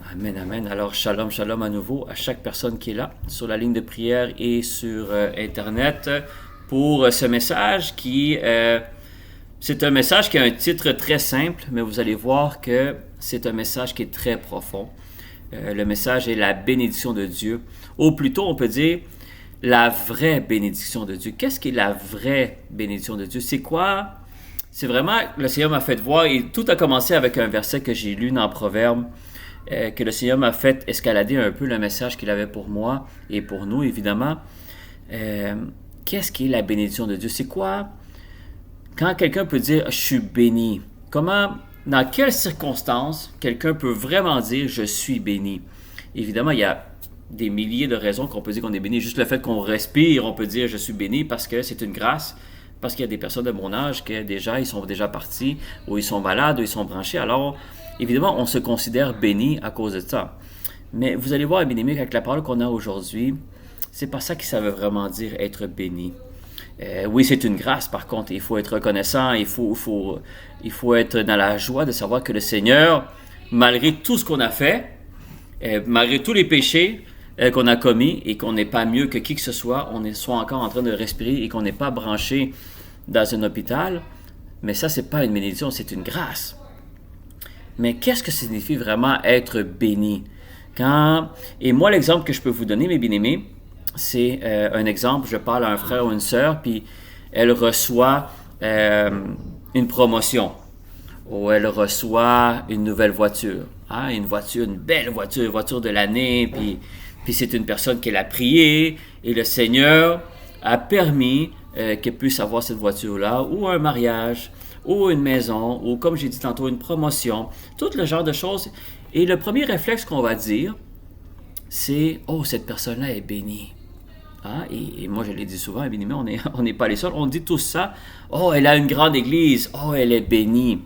Amen, amen. Alors, shalom, shalom à nouveau à chaque personne qui est là sur la ligne de prière et sur Internet pour ce message c'est un message qui a un titre très simple, mais vous allez voir que c'est un message qui est très profond. Le message est la bénédiction de Dieu. Ou plutôt, on peut dire la vraie bénédiction de Dieu. Qu'est-ce qui est la vraie bénédiction de Dieu? C'est quoi? C'est vraiment, le Seigneur m'a fait voir, et tout a commencé avec un verset que j'ai lu dans Proverbe, que le Seigneur m'a fait escalader un peu le message qu'il avait pour moi et pour nous, évidemment. Euh, Qu'est-ce qui est la bénédiction de Dieu? C'est quoi? Quand quelqu'un peut dire « je suis béni », dans quelles circonstances quelqu'un peut vraiment dire « je suis béni ». Évidemment, il y a des milliers de raisons qu'on peut dire qu'on est béni. Juste le fait qu'on respire, on peut dire « je suis béni » parce que c'est une grâce. Parce qu'il y a des personnes de mon âge qui déjà, ils sont déjà partis, ou ils sont malades, ou ils sont branchés. Alors, évidemment, on se considère béni à cause de ça. Mais vous allez voir, bien aimé, avec la parole qu'on a aujourd'hui, c'est pas ça que ça veut vraiment dire être béni. Oui, c'est une grâce, par contre. Il faut être reconnaissant, il faut être dans la joie de savoir que le Seigneur, malgré tout ce qu'on a fait, malgré tous les péchés qu'on a commis et qu'on n'est pas mieux que qui que ce soit, on soit encore en train de respirer et qu'on n'est pas branché dans un hôpital, mais ça, c'est pas une bénédiction, c'est une grâce. Mais qu'est-ce que signifie vraiment être béni? Et moi, l'exemple que je peux vous donner, mes bien-aimés, c'est un exemple, je parle à un frère ou une sœur, puis elle reçoit une promotion, ou elle reçoit une nouvelle voiture. Une voiture, une belle voiture, voiture de l'année, puis c'est une personne qu'elle a prié, et le Seigneur a permis qu'elle puisse avoir cette voiture-là, ou un mariage, ou une maison, ou comme j'ai dit tantôt, une promotion, tout le genre de choses. Et le premier réflexe qu'on va dire, c'est « Oh, cette personne-là est bénie ». Et moi, je l'ai dit souvent, évidemment, on n'est pas les seuls. On dit tous ça. Oh, elle a une grande église. Oh, elle est bénie.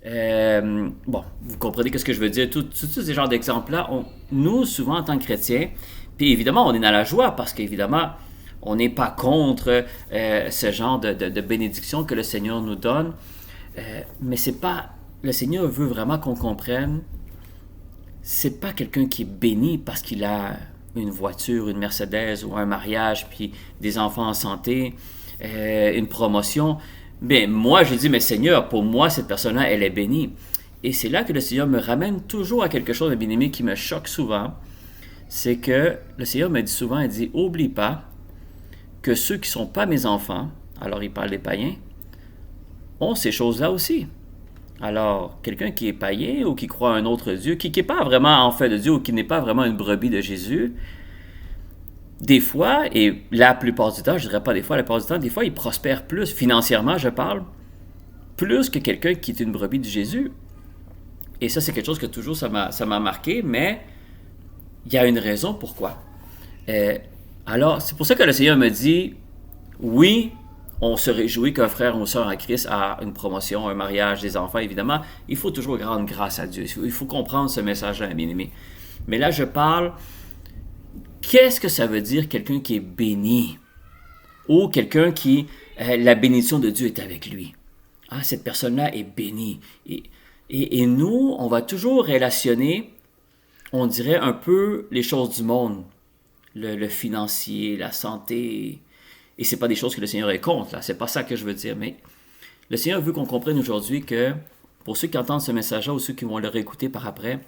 Bon, vous comprenez ce que je veux dire. Tous ces genres d'exemples-là, nous, souvent, en tant que chrétiens, puis évidemment, on est dans la joie parce qu'évidemment, on n'est pas contre ce genre de bénédiction que le Seigneur nous donne. Mais c'est pas... Le Seigneur veut vraiment qu'on comprenne. C'est pas quelqu'un qui est béni parce qu'il a une voiture, une Mercedes ou un mariage, puis des enfants en santé, une promotion. Mais moi, je dis, mais Seigneur, pour moi, cette personne-là, elle est bénie. Et c'est là que le Seigneur me ramène toujours à quelque chose de bien-aimé qui me choque souvent. C'est que le Seigneur me dit souvent, il dit, oublie pas que ceux qui ne sont pas mes enfants, alors il parle des païens, ont ces choses-là aussi. Alors, quelqu'un qui est païen ou qui croit à un autre Dieu, qui n'est pas vraiment en fait de Dieu ou qui n'est pas vraiment une brebis de Jésus, des fois, et la plupart du temps, je ne dirais pas des fois, la plupart du temps, des fois, il prospère plus, financièrement, je parle, plus que quelqu'un qui est une brebis de Jésus. Et ça, c'est quelque chose que toujours ça m'a marqué, mais il y a une raison pourquoi. Alors, c'est pour ça que le Seigneur me dit, oui, on se réjouit qu'un frère ou une sœur en Christ a une promotion, un mariage, des enfants, évidemment. Il faut toujours rendre grâce à Dieu. Il faut comprendre ce message-là, bien aimé. Mais là, je parle, qu'est-ce que ça veut dire quelqu'un qui est béni? Ou quelqu'un qui, la bénédiction de Dieu est avec lui. Cette personne-là est bénie. Et nous, on va toujours relationner, on dirait un peu les choses du monde. Le financier, la santé. Et c'est pas des choses que le Seigneur est contre, là. C'est pas ça que je veux dire. Mais le Seigneur veut qu'on comprenne aujourd'hui que, pour ceux qui entendent ce message-là ou ceux qui vont le réécouter par après,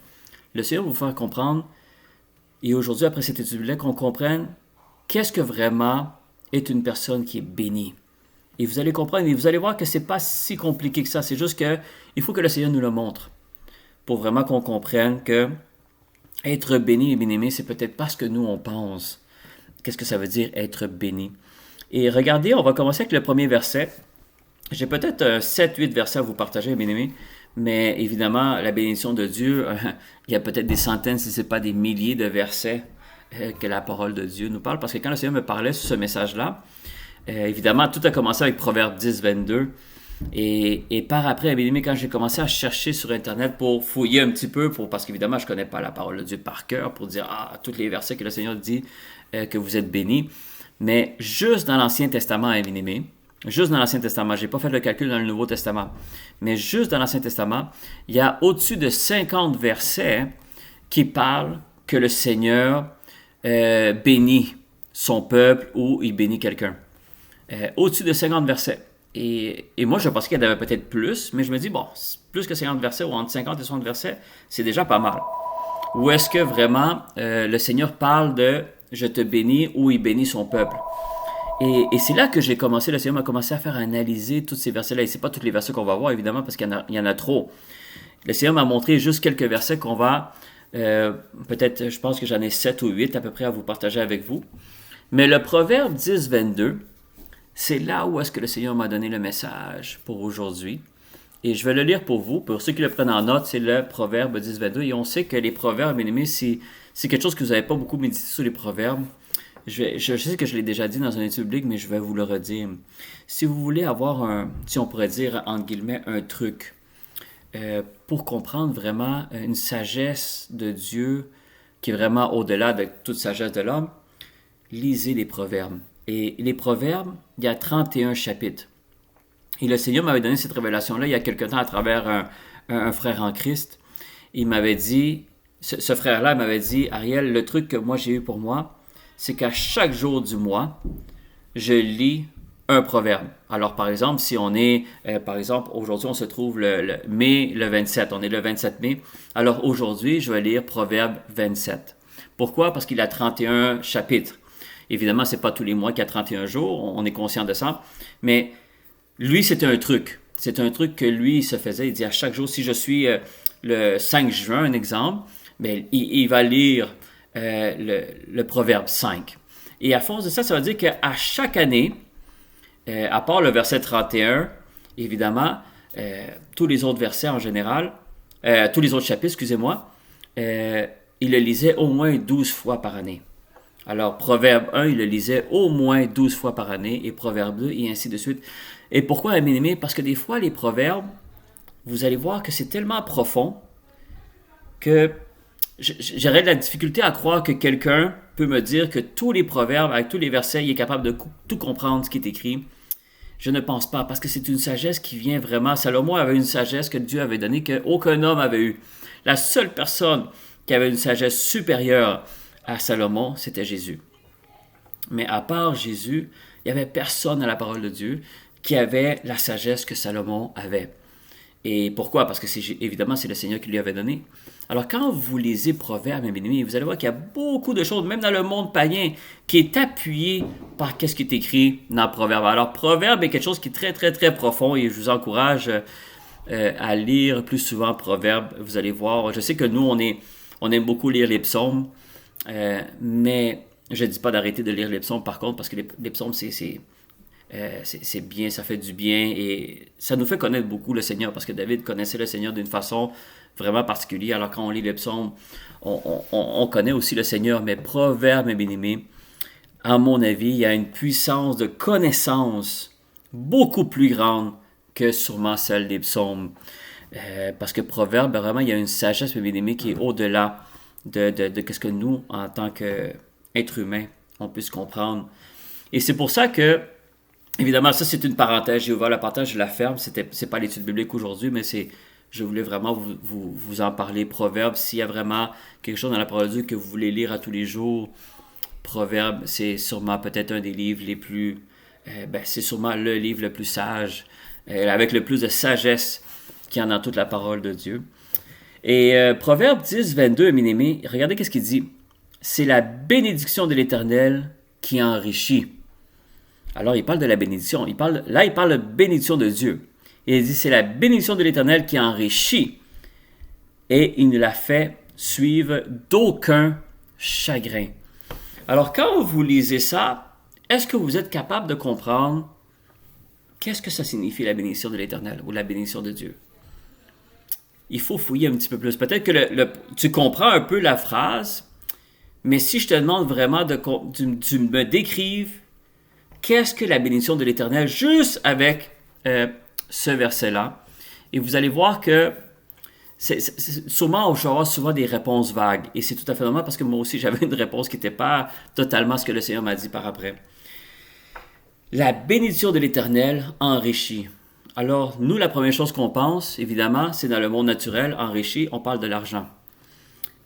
le Seigneur va vous faire comprendre, et aujourd'hui, après cette étude-là, qu'on comprenne qu'est-ce que vraiment est une personne qui est bénie. Et vous allez comprendre, et vous allez voir que c'est pas si compliqué que ça. C'est juste que il faut que le Seigneur nous le montre pour vraiment qu'on comprenne que être béni et bien-aimé, c'est peut-être pas ce que nous, on pense. Qu'est-ce que ça veut dire être béni? Et regardez, on va commencer avec le premier verset. J'ai peut-être 7-8 versets à vous partager, bien-aimés, mais évidemment, la bénédiction de Dieu, il y a peut-être des centaines, si ce n'est pas des milliers de versets que la parole de Dieu nous parle, parce que quand le Seigneur me parlait sur ce message-là, évidemment, tout a commencé avec Proverbe 10, 22, et par après, bien aimé, quand j'ai commencé à chercher sur Internet pour fouiller un petit peu, parce qu'évidemment, je ne connais pas la parole de Dieu par cœur, pour dire, tous les versets que le Seigneur dit que vous êtes bénis, mais juste dans l'Ancien Testament, bien aimé, juste dans l'Ancien Testament, je n'ai pas fait le calcul dans le Nouveau Testament, mais juste dans l'Ancien Testament, il y a au-dessus de 50 versets qui parle que le Seigneur bénit son peuple ou il bénit quelqu'un. Au-dessus de 50 versets. Et moi, je pensais qu'il y en avait peut-être plus, mais je me dis, bon, plus que 50 versets ou entre 50 et 60 versets, c'est déjà pas mal. Ou est-ce que vraiment le Seigneur parle de « je te bénis » ou il bénit son peuple? Et c'est là que j'ai commencé, le Seigneur m'a commencé à faire analyser tous ces versets-là. Et c'est pas tous les versets qu'on va voir, évidemment, parce qu'il y en a trop. Le Seigneur m'a montré juste quelques versets qu'on va, peut-être, je pense que j'en ai 7 ou 8 à peu près à vous partager avec vous. Mais le Proverbe 10, 22, c'est là où est-ce que le Seigneur m'a donné le message pour aujourd'hui. Et je vais le lire pour vous. Pour ceux qui le prennent en note, c'est le Proverbe 10, 22. Et on sait que les proverbes, bien aimés, c'est quelque chose que vous n'avez pas beaucoup médité sur les proverbes. Je sais que je l'ai déjà dit dans un étude biblique, mais je vais vous le redire. Si vous voulez avoir si on pourrait dire, entre guillemets, un truc, pour comprendre vraiment une sagesse de Dieu qui est vraiment au-delà de toute sagesse de l'homme, lisez les proverbes. Et les proverbes, il y a 31 chapitres. Et le Seigneur m'avait donné cette révélation-là il y a quelque temps à travers un frère en Christ. Il m'avait dit, ce frère-là m'avait dit, Ariel, le truc que moi j'ai eu pour moi, c'est qu'à chaque jour du mois, je lis un proverbe. Alors, par exemple, si on est, par exemple, aujourd'hui, on se trouve le mai, le 27. On est le 27 mai. Alors, aujourd'hui, je vais lire Proverbe 27. Pourquoi? Parce qu'il a 31 chapitres. Évidemment, c'est pas tous les mois qu'il y a 31 jours. On est conscient de ça. Mais lui, c'est un truc. C'est un truc que lui, il se faisait. Il dit à chaque jour, si je suis le 5 juin, un exemple, bien, il va lire le Proverbe 5. Et à force de ça, ça veut dire qu'à chaque année, à part le verset 31, évidemment, tous les autres versets en général, tous les autres chapitres, excusez-moi, il le lisait au moins 12 fois par année. Alors, Proverbe 1, il le lisait au moins 12 fois par année, et Proverbe 2, et ainsi de suite. Et pourquoi, mes amis? Parce que des fois, les proverbes, vous allez voir que c'est tellement profond que j'aurais de la difficulté à croire que quelqu'un peut me dire que tous les proverbes, avec tous les versets, il est capable de tout comprendre ce qui est écrit. Je ne pense pas, parce que c'est une sagesse qui vient vraiment. Salomon avait une sagesse que Dieu avait donnée qu'aucun homme avait eue. La seule personne qui avait une sagesse supérieure à Salomon, c'était Jésus. Mais à part Jésus, il n'y avait personne à la parole de Dieu qui avait la sagesse que Salomon avait. Et pourquoi? Parce que évidemment, c'est le Seigneur qui lui avait donné. Alors, quand vous lisez Proverbes, mes amis, vous allez voir qu'il y a beaucoup de choses, même dans le monde païen, qui est appuyé par ce qui est écrit dans Proverbes. Alors, Proverbe est quelque chose qui est très, très, très profond et je vous encourage à lire plus souvent Proverbes. Vous allez voir. Je sais que nous, on aime beaucoup lire les psaumes, mais je ne dis pas d'arrêter de lire les psaumes, par contre, parce que les psaumes, c'est bien, ça fait du bien et ça nous fait connaître beaucoup le Seigneur parce que David connaissait le Seigneur d'une façon vraiment particulière. Alors quand on lit les psaumes, on connaît aussi le Seigneur, mais Proverbes, mes bien-aimés, à mon avis, il y a une puissance de connaissance beaucoup plus grande que sûrement celle des psaumes. Parce que Proverbes, vraiment, il y a une sagesse, mes bien-aimés, qui est au-delà de ce que nous, en tant qu'êtres humains, on puisse comprendre. Et c'est pour ça que évidemment, ça c'est une parenthèse, j'ai ouvert la parenthèse, je la ferme, c'est pas l'étude biblique aujourd'hui, mais je voulais vraiment vous en parler. Proverbes, s'il y a vraiment quelque chose dans la parole de Dieu que vous voulez lire à tous les jours, Proverbes, c'est sûrement peut-être un des livres les plus, c'est sûrement le livre le plus sage, avec le plus de sagesse qu'il y en a dans toute la parole de Dieu. Et Proverbes 10, 22, mes amis, regardez qu'est-ce qu'il dit. C'est la bénédiction de l'Éternel qui enrichit. Alors, il parle de la bénédiction. Il parle de bénédiction de Dieu. Et il dit, c'est la bénédiction de l'Éternel qui enrichit. Et il ne la fait suivre d'aucun chagrin. Alors, quand vous lisez ça, est-ce que vous êtes capable de comprendre qu'est-ce que ça signifie la bénédiction de l'Éternel ou la bénédiction de Dieu? Il faut fouiller un petit peu plus. Peut-être que tu comprends un peu la phrase, mais si je te demande vraiment tu me décrives qu'est-ce que la bénédiction de l'Éternel, juste avec ce verset-là. Et vous allez voir que sûrement, je vais avoir souvent des réponses vagues. Et c'est tout à fait normal parce que moi aussi, j'avais une réponse qui n'était pas totalement ce que le Seigneur m'a dit par après. La bénédiction de l'Éternel enrichit. Alors, nous, la première chose qu'on pense, évidemment, c'est dans le monde naturel, enrichi, on parle de l'argent.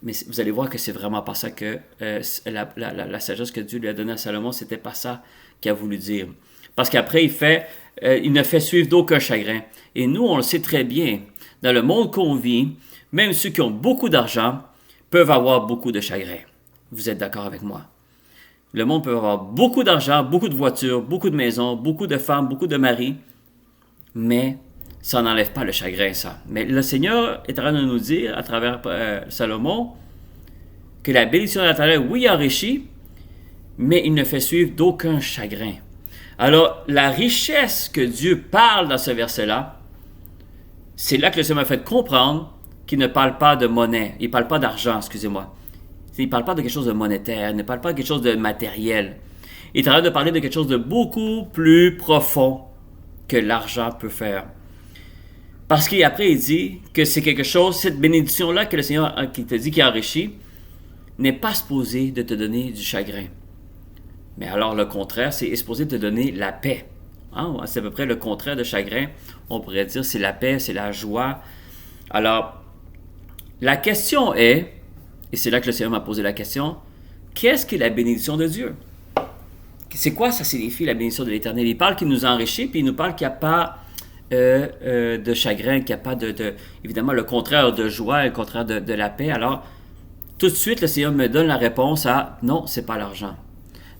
Mais vous allez voir que c'est vraiment pas ça que la sagesse que Dieu lui a donnée à Salomon, c'était pas ça qu'il a voulu dire. Parce qu'après, il ne fait suivre d'aucun chagrin. Et nous, on le sait très bien, dans le monde qu'on vit, même ceux qui ont beaucoup d'argent peuvent avoir beaucoup de chagrin. Vous êtes d'accord avec moi? Le monde peut avoir beaucoup d'argent, beaucoup de voitures, beaucoup de maisons, beaucoup de femmes, beaucoup de maris, mais ça n'enlève pas le chagrin, ça. Mais le Seigneur est en train de nous dire, à travers Salomon, que la bénédiction de l'Éternel, oui, enrichit, mais il ne fait suivre d'aucun chagrin. Alors, la richesse que Dieu parle dans ce verset-là, c'est là que le Seigneur m'a fait comprendre qu'il ne parle pas de monnaie, il ne parle pas d'argent, excusez-moi. Il ne parle pas de quelque chose de monétaire, il ne parle pas de quelque chose de matériel. Il est en train de parler de quelque chose de beaucoup plus profond que l'argent peut faire. Parce qu'après, il dit que c'est quelque chose, cette bénédiction-là que le Seigneur qui te dit qui enrichit, n'est pas supposée de te donner du chagrin. Mais alors, le contraire, c'est supposé te donner la paix. Hein? C'est à peu près le contraire de chagrin. On pourrait dire c'est la paix, c'est la joie. Alors, la question est, et c'est là que le Seigneur m'a posé la question, qu'est-ce qu'est la bénédiction de Dieu? C'est quoi ça signifie la bénédiction de l'Éternel? Il parle qu'il nous enrichit, puis il nous parle qu'il n'y a pas de chagrin, qu'il n'y a pas évidemment, le contraire de joie, le contraire de la paix. Alors, tout de suite, le Seigneur me donne la réponse à non, c'est pas l'argent.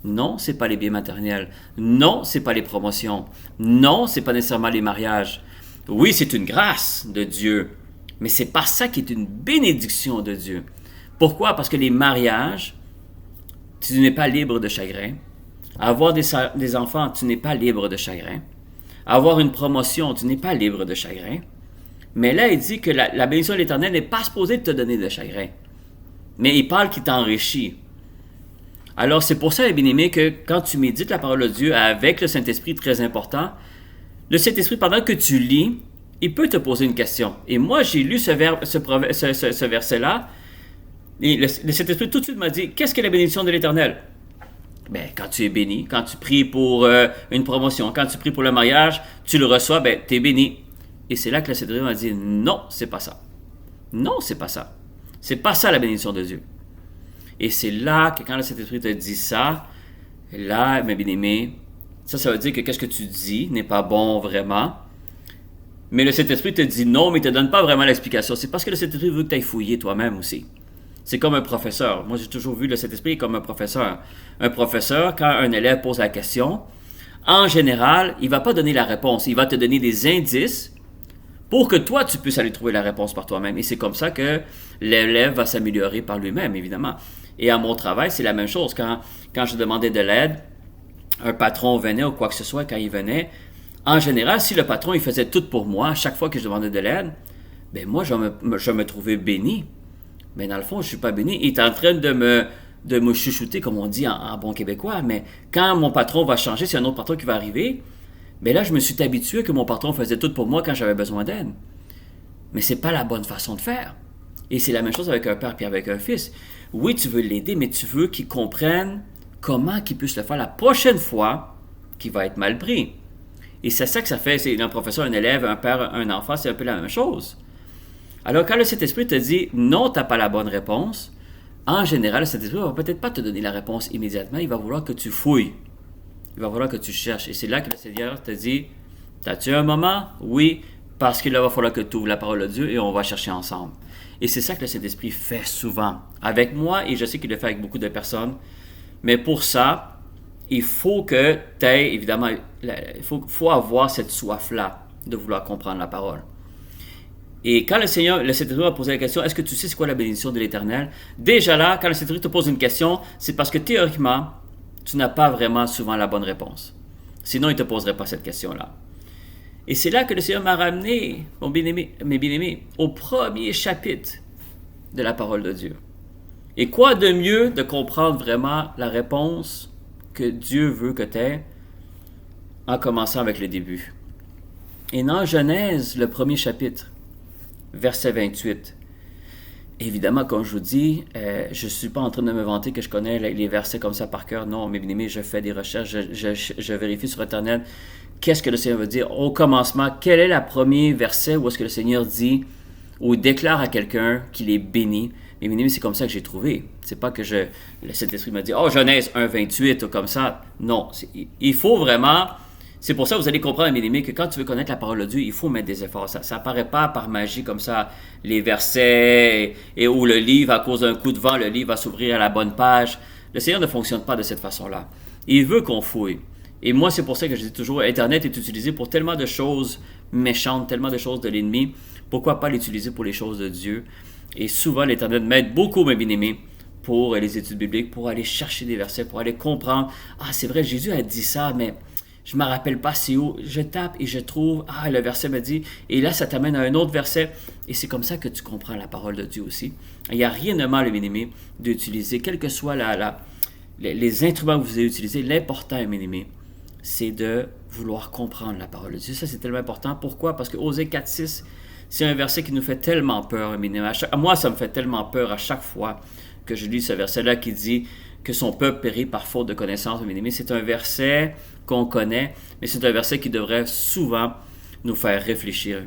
Non, c'est pas les biens matériels. Non, c'est pas les promotions. Non, c'est pas nécessairement les mariages. Oui, c'est une grâce de Dieu, mais c'est pas ça qui est une bénédiction de Dieu. Pourquoi? Parce que les mariages, tu n'es pas libre de chagrin. Avoir des enfants, tu n'es pas libre de chagrin. Avoir une promotion, tu n'es pas libre de chagrin. Mais là, il dit que la bénédiction de l'Éternel n'est pas supposée te donner de chagrin. Mais il parle qu'il t'enrichit. Alors, c'est pour ça, les bien-aimés, que quand tu médites la parole de Dieu avec le Saint-Esprit, très important, le Saint-Esprit, pendant que tu lis, il peut te poser une question. Et moi, j'ai lu ce verset-là, et le Saint-Esprit tout de suite m'a dit, qu'est-ce que la bénédiction de l'Éternel? Ben, quand tu es béni, quand tu pries pour une promotion, quand tu pries pour le mariage, tu le reçois, ben, tu es béni. Et c'est là que le Saint-Esprit m'a dit, non, c'est pas ça. Non, c'est pas ça. C'est pas ça la bénédiction de Dieu. Et c'est là que quand le Saint-Esprit te dit ça, là, mes bien-aimés, ça veut dire que qu'est-ce que tu dis n'est pas bon vraiment. Mais le Saint-Esprit te dit non, mais il ne te donne pas vraiment l'explication. C'est parce que le Saint-Esprit veut que tu ailles fouiller toi-même aussi. C'est comme un professeur. Moi, j'ai toujours vu le Saint-Esprit comme un professeur. Un professeur, quand un élève pose la question, en général, il ne va pas donner la réponse. Il va te donner des indices pour que toi, tu puisses aller trouver la réponse par toi-même. Et c'est comme ça que l'élève va s'améliorer par lui-même, évidemment. Et à mon travail, c'est la même chose. Quand je demandais de l'aide, un patron venait ou quoi que ce soit, quand il venait, en général, si le patron il faisait tout pour moi, à chaque fois que je demandais de l'aide, ben moi, je me trouvais béni. Mais dans le fond, je ne suis pas béni. Il est en train de me chouchouter, comme on dit en bon québécois. Mais quand mon patron va changer, c'est un autre patron qui va arriver, ben là, je me suis habitué que mon patron faisait tout pour moi quand j'avais besoin d'aide. Mais ce n'est pas la bonne façon de faire. Et c'est la même chose avec un père et avec un fils. Oui, tu veux l'aider, mais tu veux qu'il comprenne comment qu'il puisse le faire la prochaine fois qu'il va être mal pris. Et c'est ça que ça fait. C'est un professeur, un élève, un père, un enfant, c'est un peu la même chose. Alors, quand le Saint-Esprit te dit « non, tu n'as pas la bonne réponse », en général, le Saint-Esprit ne va peut-être pas te donner la réponse immédiatement. Il va vouloir que tu fouilles. Il va vouloir que tu cherches. Et c'est là que le Seigneur te dit « t'as-tu un moment? Oui, parce qu'il va falloir que tu ouvres la parole de Dieu et on va chercher ensemble. » Et c'est ça que le Saint-Esprit fait souvent avec moi, et je sais qu'il le fait avec beaucoup de personnes. Mais pour ça, il faut que tu aies, évidemment, il faut avoir cette soif-là de vouloir comprendre la parole. Et quand le Saint-Esprit va poser la question, est-ce que tu sais c'est quoi la bénédiction de l'Éternel? Déjà là, quand le Saint-Esprit te pose une question, c'est parce que théoriquement, tu n'as pas vraiment souvent la bonne réponse. Sinon, il ne te poserait pas cette question-là. Et c'est là que le Seigneur m'a ramené, mes bien-aimés, au premier chapitre de la parole de Dieu. Et quoi de mieux de comprendre vraiment la réponse que Dieu veut que tu aies en commençant avec le début. Et dans Genèse, le premier chapitre, verset 28, évidemment, comme je vous dis, je ne suis pas en train de me vanter que je connais les versets comme ça par cœur. Non, mes bien-aimés, je fais des recherches, je vérifie sur Internet. Qu'est-ce que le Seigneur veut dire? Au commencement, quel est le premier verset où est-ce que le Seigneur dit ou déclare à quelqu'un qu'il est béni. Mais bien-aimé, c'est comme ça que j'ai trouvé. C'est pas que le Saint-Esprit m'a dit « Oh, Genèse 1,28 » ou comme ça. Non, il faut vraiment... C'est pour ça que vous allez comprendre, bien-aimé, que quand tu veux connaître la parole de Dieu, il faut mettre des efforts. Ça apparaît pas par magie comme ça, les versets, et où le livre, à cause d'un coup de vent, le livre va s'ouvrir à la bonne page. Le Seigneur ne fonctionne pas de cette façon-là. Il veut qu'on fouille. Et moi, c'est pour ça que je dis toujours, Internet est utilisé pour tellement de choses méchantes, tellement de choses de l'ennemi. Pourquoi pas l'utiliser pour les choses de Dieu? Et souvent, l'Internet m'aide beaucoup, mes bien-aimés, pour les études bibliques, pour aller chercher des versets, pour aller comprendre. Ah, c'est vrai, Jésus a dit ça, mais je ne me rappelle pas c'est où. Je tape et je trouve, ah, le verset me dit, et là, ça t'amène à un autre verset. Et c'est comme ça que tu comprends la parole de Dieu aussi. Il n'y a rien de mal, mes bien-aimés, d'utiliser, quels que soient les instruments que vous avez utilisés. L'important, mes bien-aimés, c'est de vouloir comprendre la parole de Dieu. Ça, c'est tellement important. Pourquoi? Parce que Osée 4,6, c'est un verset qui nous fait tellement peur. Moi, ça me fait tellement peur à chaque fois que je lis ce verset-là qui dit que son peuple périt par faute de connaissance. C'est un verset qu'on connaît, mais c'est un verset qui devrait souvent nous faire réfléchir,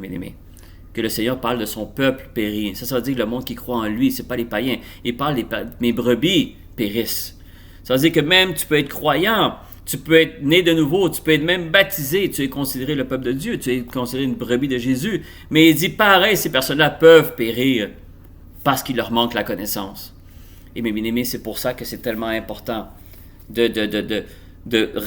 que le Seigneur parle de son peuple péri. Ça veut dire que le monde qui croit en lui, c'est pas les païens. Il parle mes brebis périssent. Ça veut dire que même tu peux être croyant, tu peux être né de nouveau, tu peux être même baptisé, tu es considéré le peuple de Dieu, tu es considéré une brebis de Jésus. Mais il dit pareil, ces personnes-là peuvent périr parce qu'il leur manque la connaissance. Et mes bien-aimés, c'est pour ça que c'est tellement important de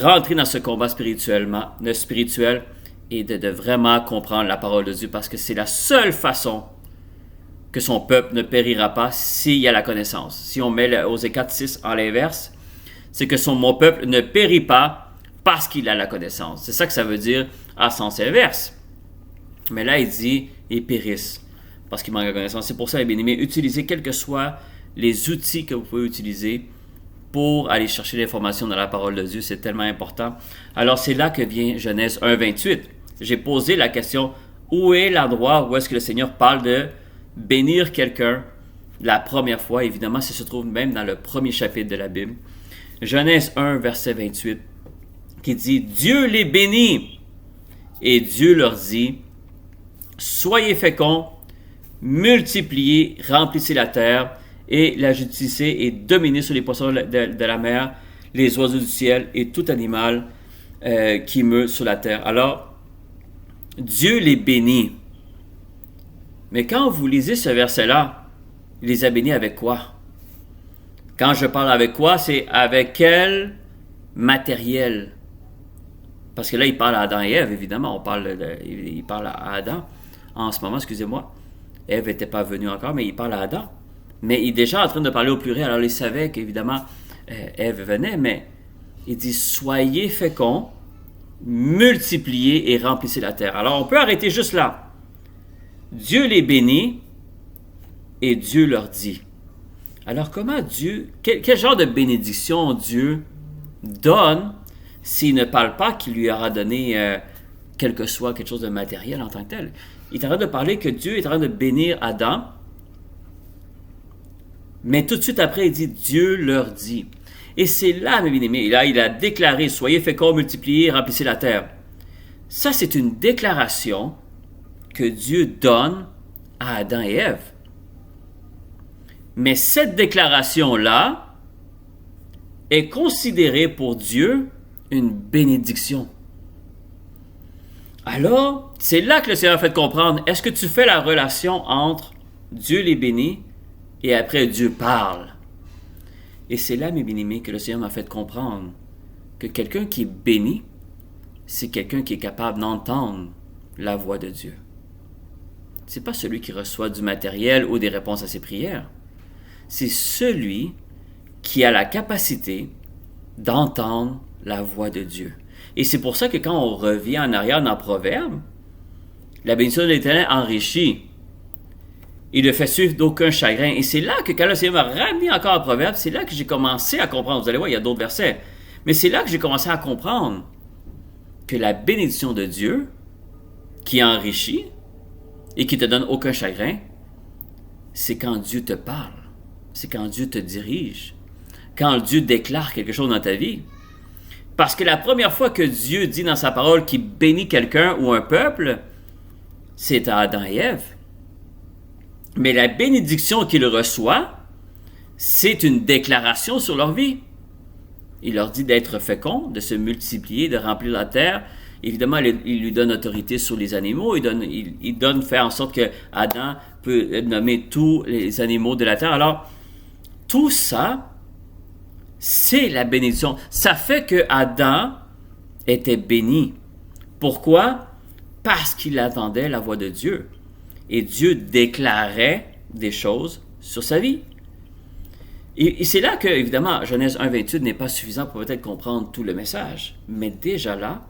rentrer dans ce combat spirituel et de vraiment comprendre la parole de Dieu, parce que c'est la seule façon que son peuple ne périra pas s'il y a la connaissance. Si on met Osée 4,6 en l'inverse, c'est que mon peuple ne périt pas parce qu'il a la connaissance. C'est ça que ça veut dire à sens inverse. Mais là, il dit, ils périssent parce qu'ils manquent de connaissance. C'est pour ça, bien aimés, utilisez quels que soient les outils que vous pouvez utiliser pour aller chercher l'information dans la parole de Dieu. C'est tellement important. Alors, c'est là que vient Genèse 1,28. J'ai posé la question, où est l'endroit où est-ce que le Seigneur parle de bénir quelqu'un la première fois? Évidemment, ça se trouve même dans le premier chapitre de la Bible. Genèse 1, verset 28, qui dit « Dieu les bénit, et Dieu leur dit, soyez féconds, multipliez, remplissez la terre, et la justiciez et dominez sur les poissons de la mer, les oiseaux du ciel et tout animal qui meut sur la terre. » Alors, Dieu les bénit. Mais quand vous lisez ce verset-là, il les a bénis avec quoi? Quand je parle avec quoi, c'est avec quel matériel? Parce que là, il parle à Adam et Ève, évidemment. Il parle à Adam en ce moment, excusez-moi. Ève n'était pas venue encore, mais il parle à Adam. Mais il est déjà en train de parler au pluriel. Alors, il savait qu'évidemment, Ève venait, mais il dit « Soyez féconds, multipliez et remplissez la terre. » Alors, on peut arrêter juste là. Dieu les bénit et Dieu leur dit. Alors, comment Dieu, quel genre de bénédiction Dieu donne s'il ne parle pas qu'il lui aura donné quelque chose de matériel en tant que tel? Il est en train de parler que Dieu est en train de bénir Adam, mais tout de suite après, il dit « Dieu leur dit ». Et c'est là, mes bien-aimés, là, il a déclaré « Soyez féconds, multipliez, remplissez la terre ». Ça, c'est une déclaration que Dieu donne à Adam et Ève. Mais cette déclaration-là est considérée pour Dieu une bénédiction. Alors, c'est là que le Seigneur a fait comprendre, est-ce que tu fais la relation entre Dieu les bénit et après Dieu parle? Et c'est là, mes bien-aimés, que le Seigneur m'a fait comprendre que quelqu'un qui est béni, c'est quelqu'un qui est capable d'entendre la voix de Dieu. Ce n'est pas celui qui reçoit du matériel ou des réponses à ses prières. C'est celui qui a la capacité d'entendre la voix de Dieu. Et c'est pour ça que quand on revient en arrière dans Proverbe, la bénédiction de l'Éternel enrichit. Il ne fait suivre d'aucun chagrin. Et c'est là que quand le Seigneur m'a ramené encore à Proverbe, c'est là que j'ai commencé à comprendre. Vous allez voir, il y a d'autres versets. Mais c'est là que j'ai commencé à comprendre que la bénédiction de Dieu, qui enrichit et qui ne te donne aucun chagrin, c'est quand Dieu te parle. C'est quand Dieu te dirige. Quand Dieu déclare quelque chose dans ta vie. Parce que la première fois que Dieu dit dans sa parole qu'il bénit quelqu'un ou un peuple, c'est à Adam et Ève. Mais la bénédiction qu'ils reçoivent, c'est une déclaration sur leur vie. Il leur dit d'être féconds, de se multiplier, de remplir la terre. Évidemment, il lui donne autorité sur les animaux. Il donne faire en sorte que Adam peut nommer tous les animaux de la terre. Alors, tout ça, c'est la bénédiction. Ça fait que Adam était béni. Pourquoi? Parce qu'il attendait la voix de Dieu. Et Dieu déclarait des choses sur sa vie. Et c'est là que, évidemment, Genèse 1,28 n'est pas suffisant pour peut-être comprendre tout le message. Mais déjà là,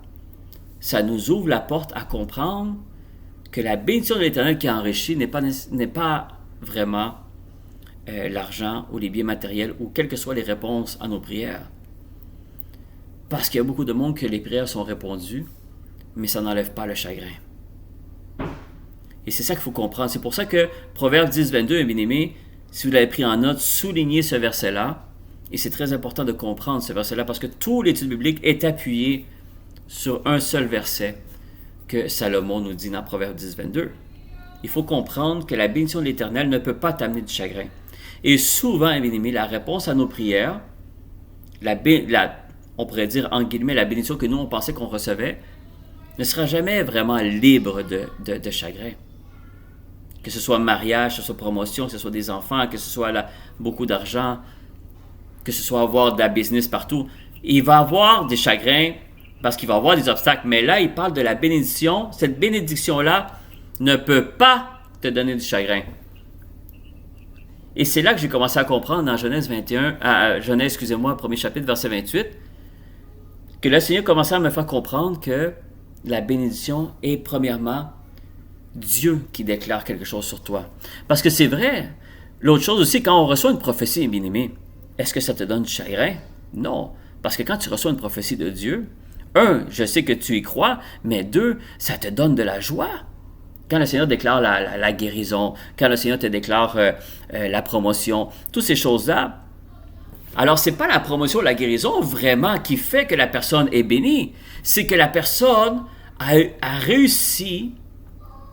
ça nous ouvre la porte à comprendre que la bénédiction de l'Éternel qui enrichit n'est pas vraiment l'argent ou les biens matériels ou quelles que soient les réponses à nos prières. Parce qu'il y a beaucoup de monde que les prières sont répondues, mais ça n'enlève pas le chagrin. Et c'est ça qu'il faut comprendre. C'est pour ça que Proverbe 10, 22, bien aimé, si vous l'avez pris en note, soulignez ce verset-là. Et c'est très important de comprendre ce verset-là parce que toute l'étude biblique est appuyée sur un seul verset que Salomon nous dit dans Proverbe 10, 22. Il faut comprendre que la bénédiction de l'Éternel ne peut pas t'amener du chagrin. Et souvent, bien aimé, la réponse à nos prières, on pourrait dire, en guillemets, la bénédiction que nous, on pensait qu'on recevait, ne sera jamais vraiment libre de chagrin. Que ce soit mariage, que ce soit promotion, que ce soit des enfants, que ce soit beaucoup d'argent, que ce soit avoir de la business partout. Il va avoir des chagrins parce qu'il va avoir des obstacles. Mais là, il parle de la bénédiction. Cette bénédiction-là ne peut pas te donner du chagrin. Et c'est là que j'ai commencé à comprendre dans Genèse 1er chapitre, verset 28, que le Seigneur commençait à me faire comprendre que la bénédiction est premièrement Dieu qui déclare quelque chose sur toi. Parce que c'est vrai. L'autre chose aussi, quand on reçoit une prophétie, bien-aimé, est-ce que ça te donne du chagrin? Non. Parce que quand tu reçois une prophétie de Dieu, je sais que tu y crois, mais deux, ça te donne de la joie. Quand le Seigneur déclare la guérison, quand le Seigneur te déclare la promotion, toutes ces choses-là, alors c'est pas la promotion, la guérison vraiment qui fait que la personne est bénie. C'est que la personne a réussi,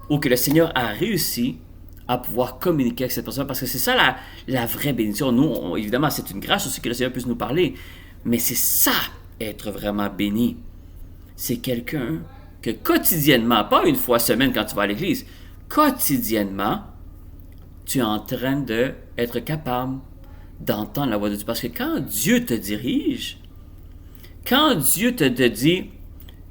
ou que le Seigneur a réussi à pouvoir communiquer avec cette personne, parce que c'est ça la vraie bénédiction. Nous, évidemment, c'est une grâce aussi que le Seigneur puisse nous parler, mais c'est ça, être vraiment béni. C'est quelqu'un que quotidiennement, pas une fois semaine quand tu vas à l'église, quotidiennement, tu es en train d'être capable d'entendre la voix de Dieu. Parce que quand Dieu te dirige, quand Dieu te dit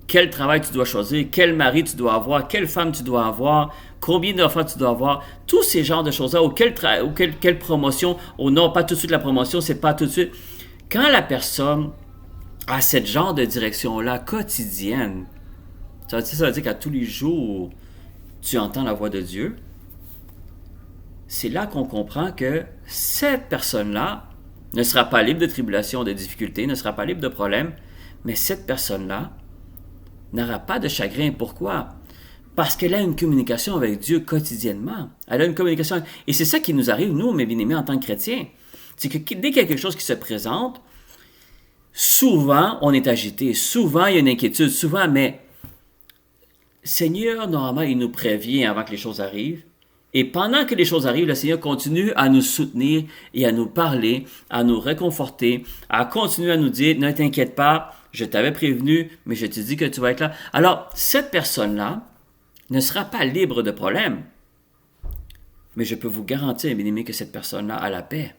quel travail tu dois choisir, quel mari tu dois avoir, quelle femme tu dois avoir, combien d'enfants tu dois avoir, tous ces genres de choses-là, ou quelle promotion, ou non, pas tout de suite la promotion, c'est pas tout de suite. Quand la personne a ce genre de direction-là quotidienne, ça veut dire qu'à tous les jours, tu entends la voix de Dieu. C'est là qu'on comprend que cette personne-là ne sera pas libre de tribulations, de difficultés, ne sera pas libre de problèmes, mais cette personne-là n'aura pas de chagrin. Pourquoi? Parce qu'elle a une communication avec Dieu quotidiennement. Elle a une communication. Et c'est ça qui nous arrive, nous, mes bien-aimés, en tant que chrétiens. C'est que dès qu'il y a quelque chose qui se présente, souvent, on est agité. Souvent, il y a une inquiétude. Souvent, mais Seigneur, normalement, il nous prévient avant que les choses arrivent. Et pendant que les choses arrivent, le Seigneur continue à nous soutenir et à nous parler, à nous réconforter, à continuer à nous dire, ne t'inquiète pas, je t'avais prévenu, mais je te dis que tu vas être là. Alors, cette personne-là ne sera pas libre de problème. Mais je peux vous garantir, bien aimé, que cette personne-là a la paix.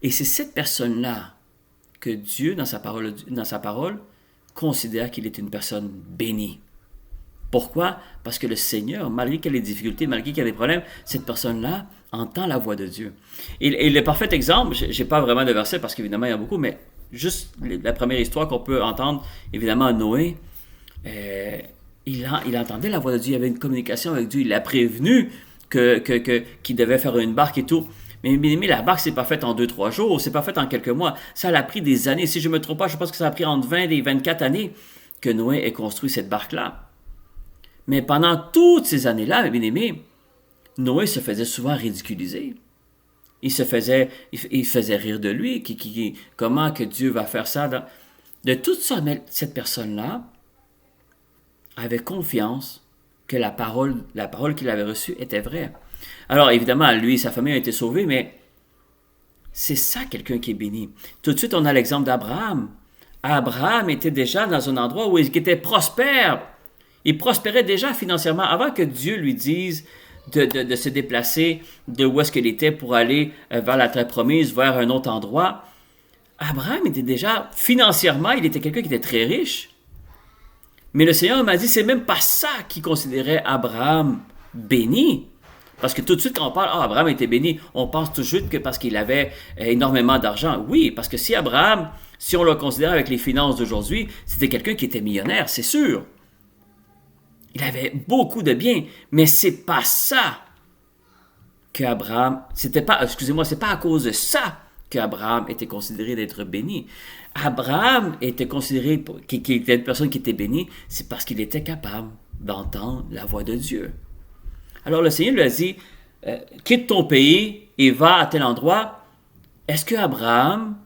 Et c'est cette personne-là que Dieu, dans sa parole, considère qu'il est une personne bénie. Pourquoi? Parce que le Seigneur, malgré qu'il y ait des difficultés, malgré qu'il y ait des problèmes, cette personne-là entend la voix de Dieu. Et le parfait exemple, je n'ai pas vraiment de verset parce qu'évidemment il y en a beaucoup, mais juste la première histoire qu'on peut entendre, évidemment Noé, il entendait la voix de Dieu, il avait une communication avec Dieu, il l'a prévenu qu'il devait faire une barque et tout. Mais bien aimé, la barque, c'est pas faite en 2-3 jours, c'est pas fait en quelques mois. Ça a pris des années. Si je ne me trompe pas, je pense que ça a pris entre 20 et 24 années que Noé ait construit cette barque-là. Mais pendant toutes ces années-là, bien aimé, Noé se faisait souvent ridiculiser. Il faisait rire de lui. Comment que Dieu va faire ça? De toute ça, cette personne-là avait confiance que la parole qu'il avait reçue était vraie. Alors évidemment, lui et sa famille ont été sauvés, mais c'est ça quelqu'un qui est béni. Tout de suite, on a l'exemple d'Abraham. Abraham était déjà dans un endroit où il était prospère. Il prospérait déjà financièrement avant que Dieu lui dise de se déplacer de où est-ce qu'il était pour aller vers la terre promise, vers un autre endroit. Abraham était déjà, financièrement, il était quelqu'un qui était très riche. Mais le Seigneur m'a dit, c'est même pas ça qui considérait Abraham béni. Parce que tout de suite, quand on parle, Abraham était béni, on pense tout de suite que parce qu'il avait énormément d'argent. Oui, parce que si Abraham, si on le considère avec les finances d'aujourd'hui, c'était quelqu'un qui était millionnaire, c'est sûr. Il avait beaucoup de biens, mais c'est pas ça qu'Abraham, c'est pas à cause de ça qu'Abraham était considéré d'être béni. Abraham était considéré qu'il était une personne qui était bénie, c'est parce qu'il était capable d'entendre la voix de Dieu. Alors le Seigneur lui a dit, quitte ton pays et va à tel endroit. Est-ce qu'Abraham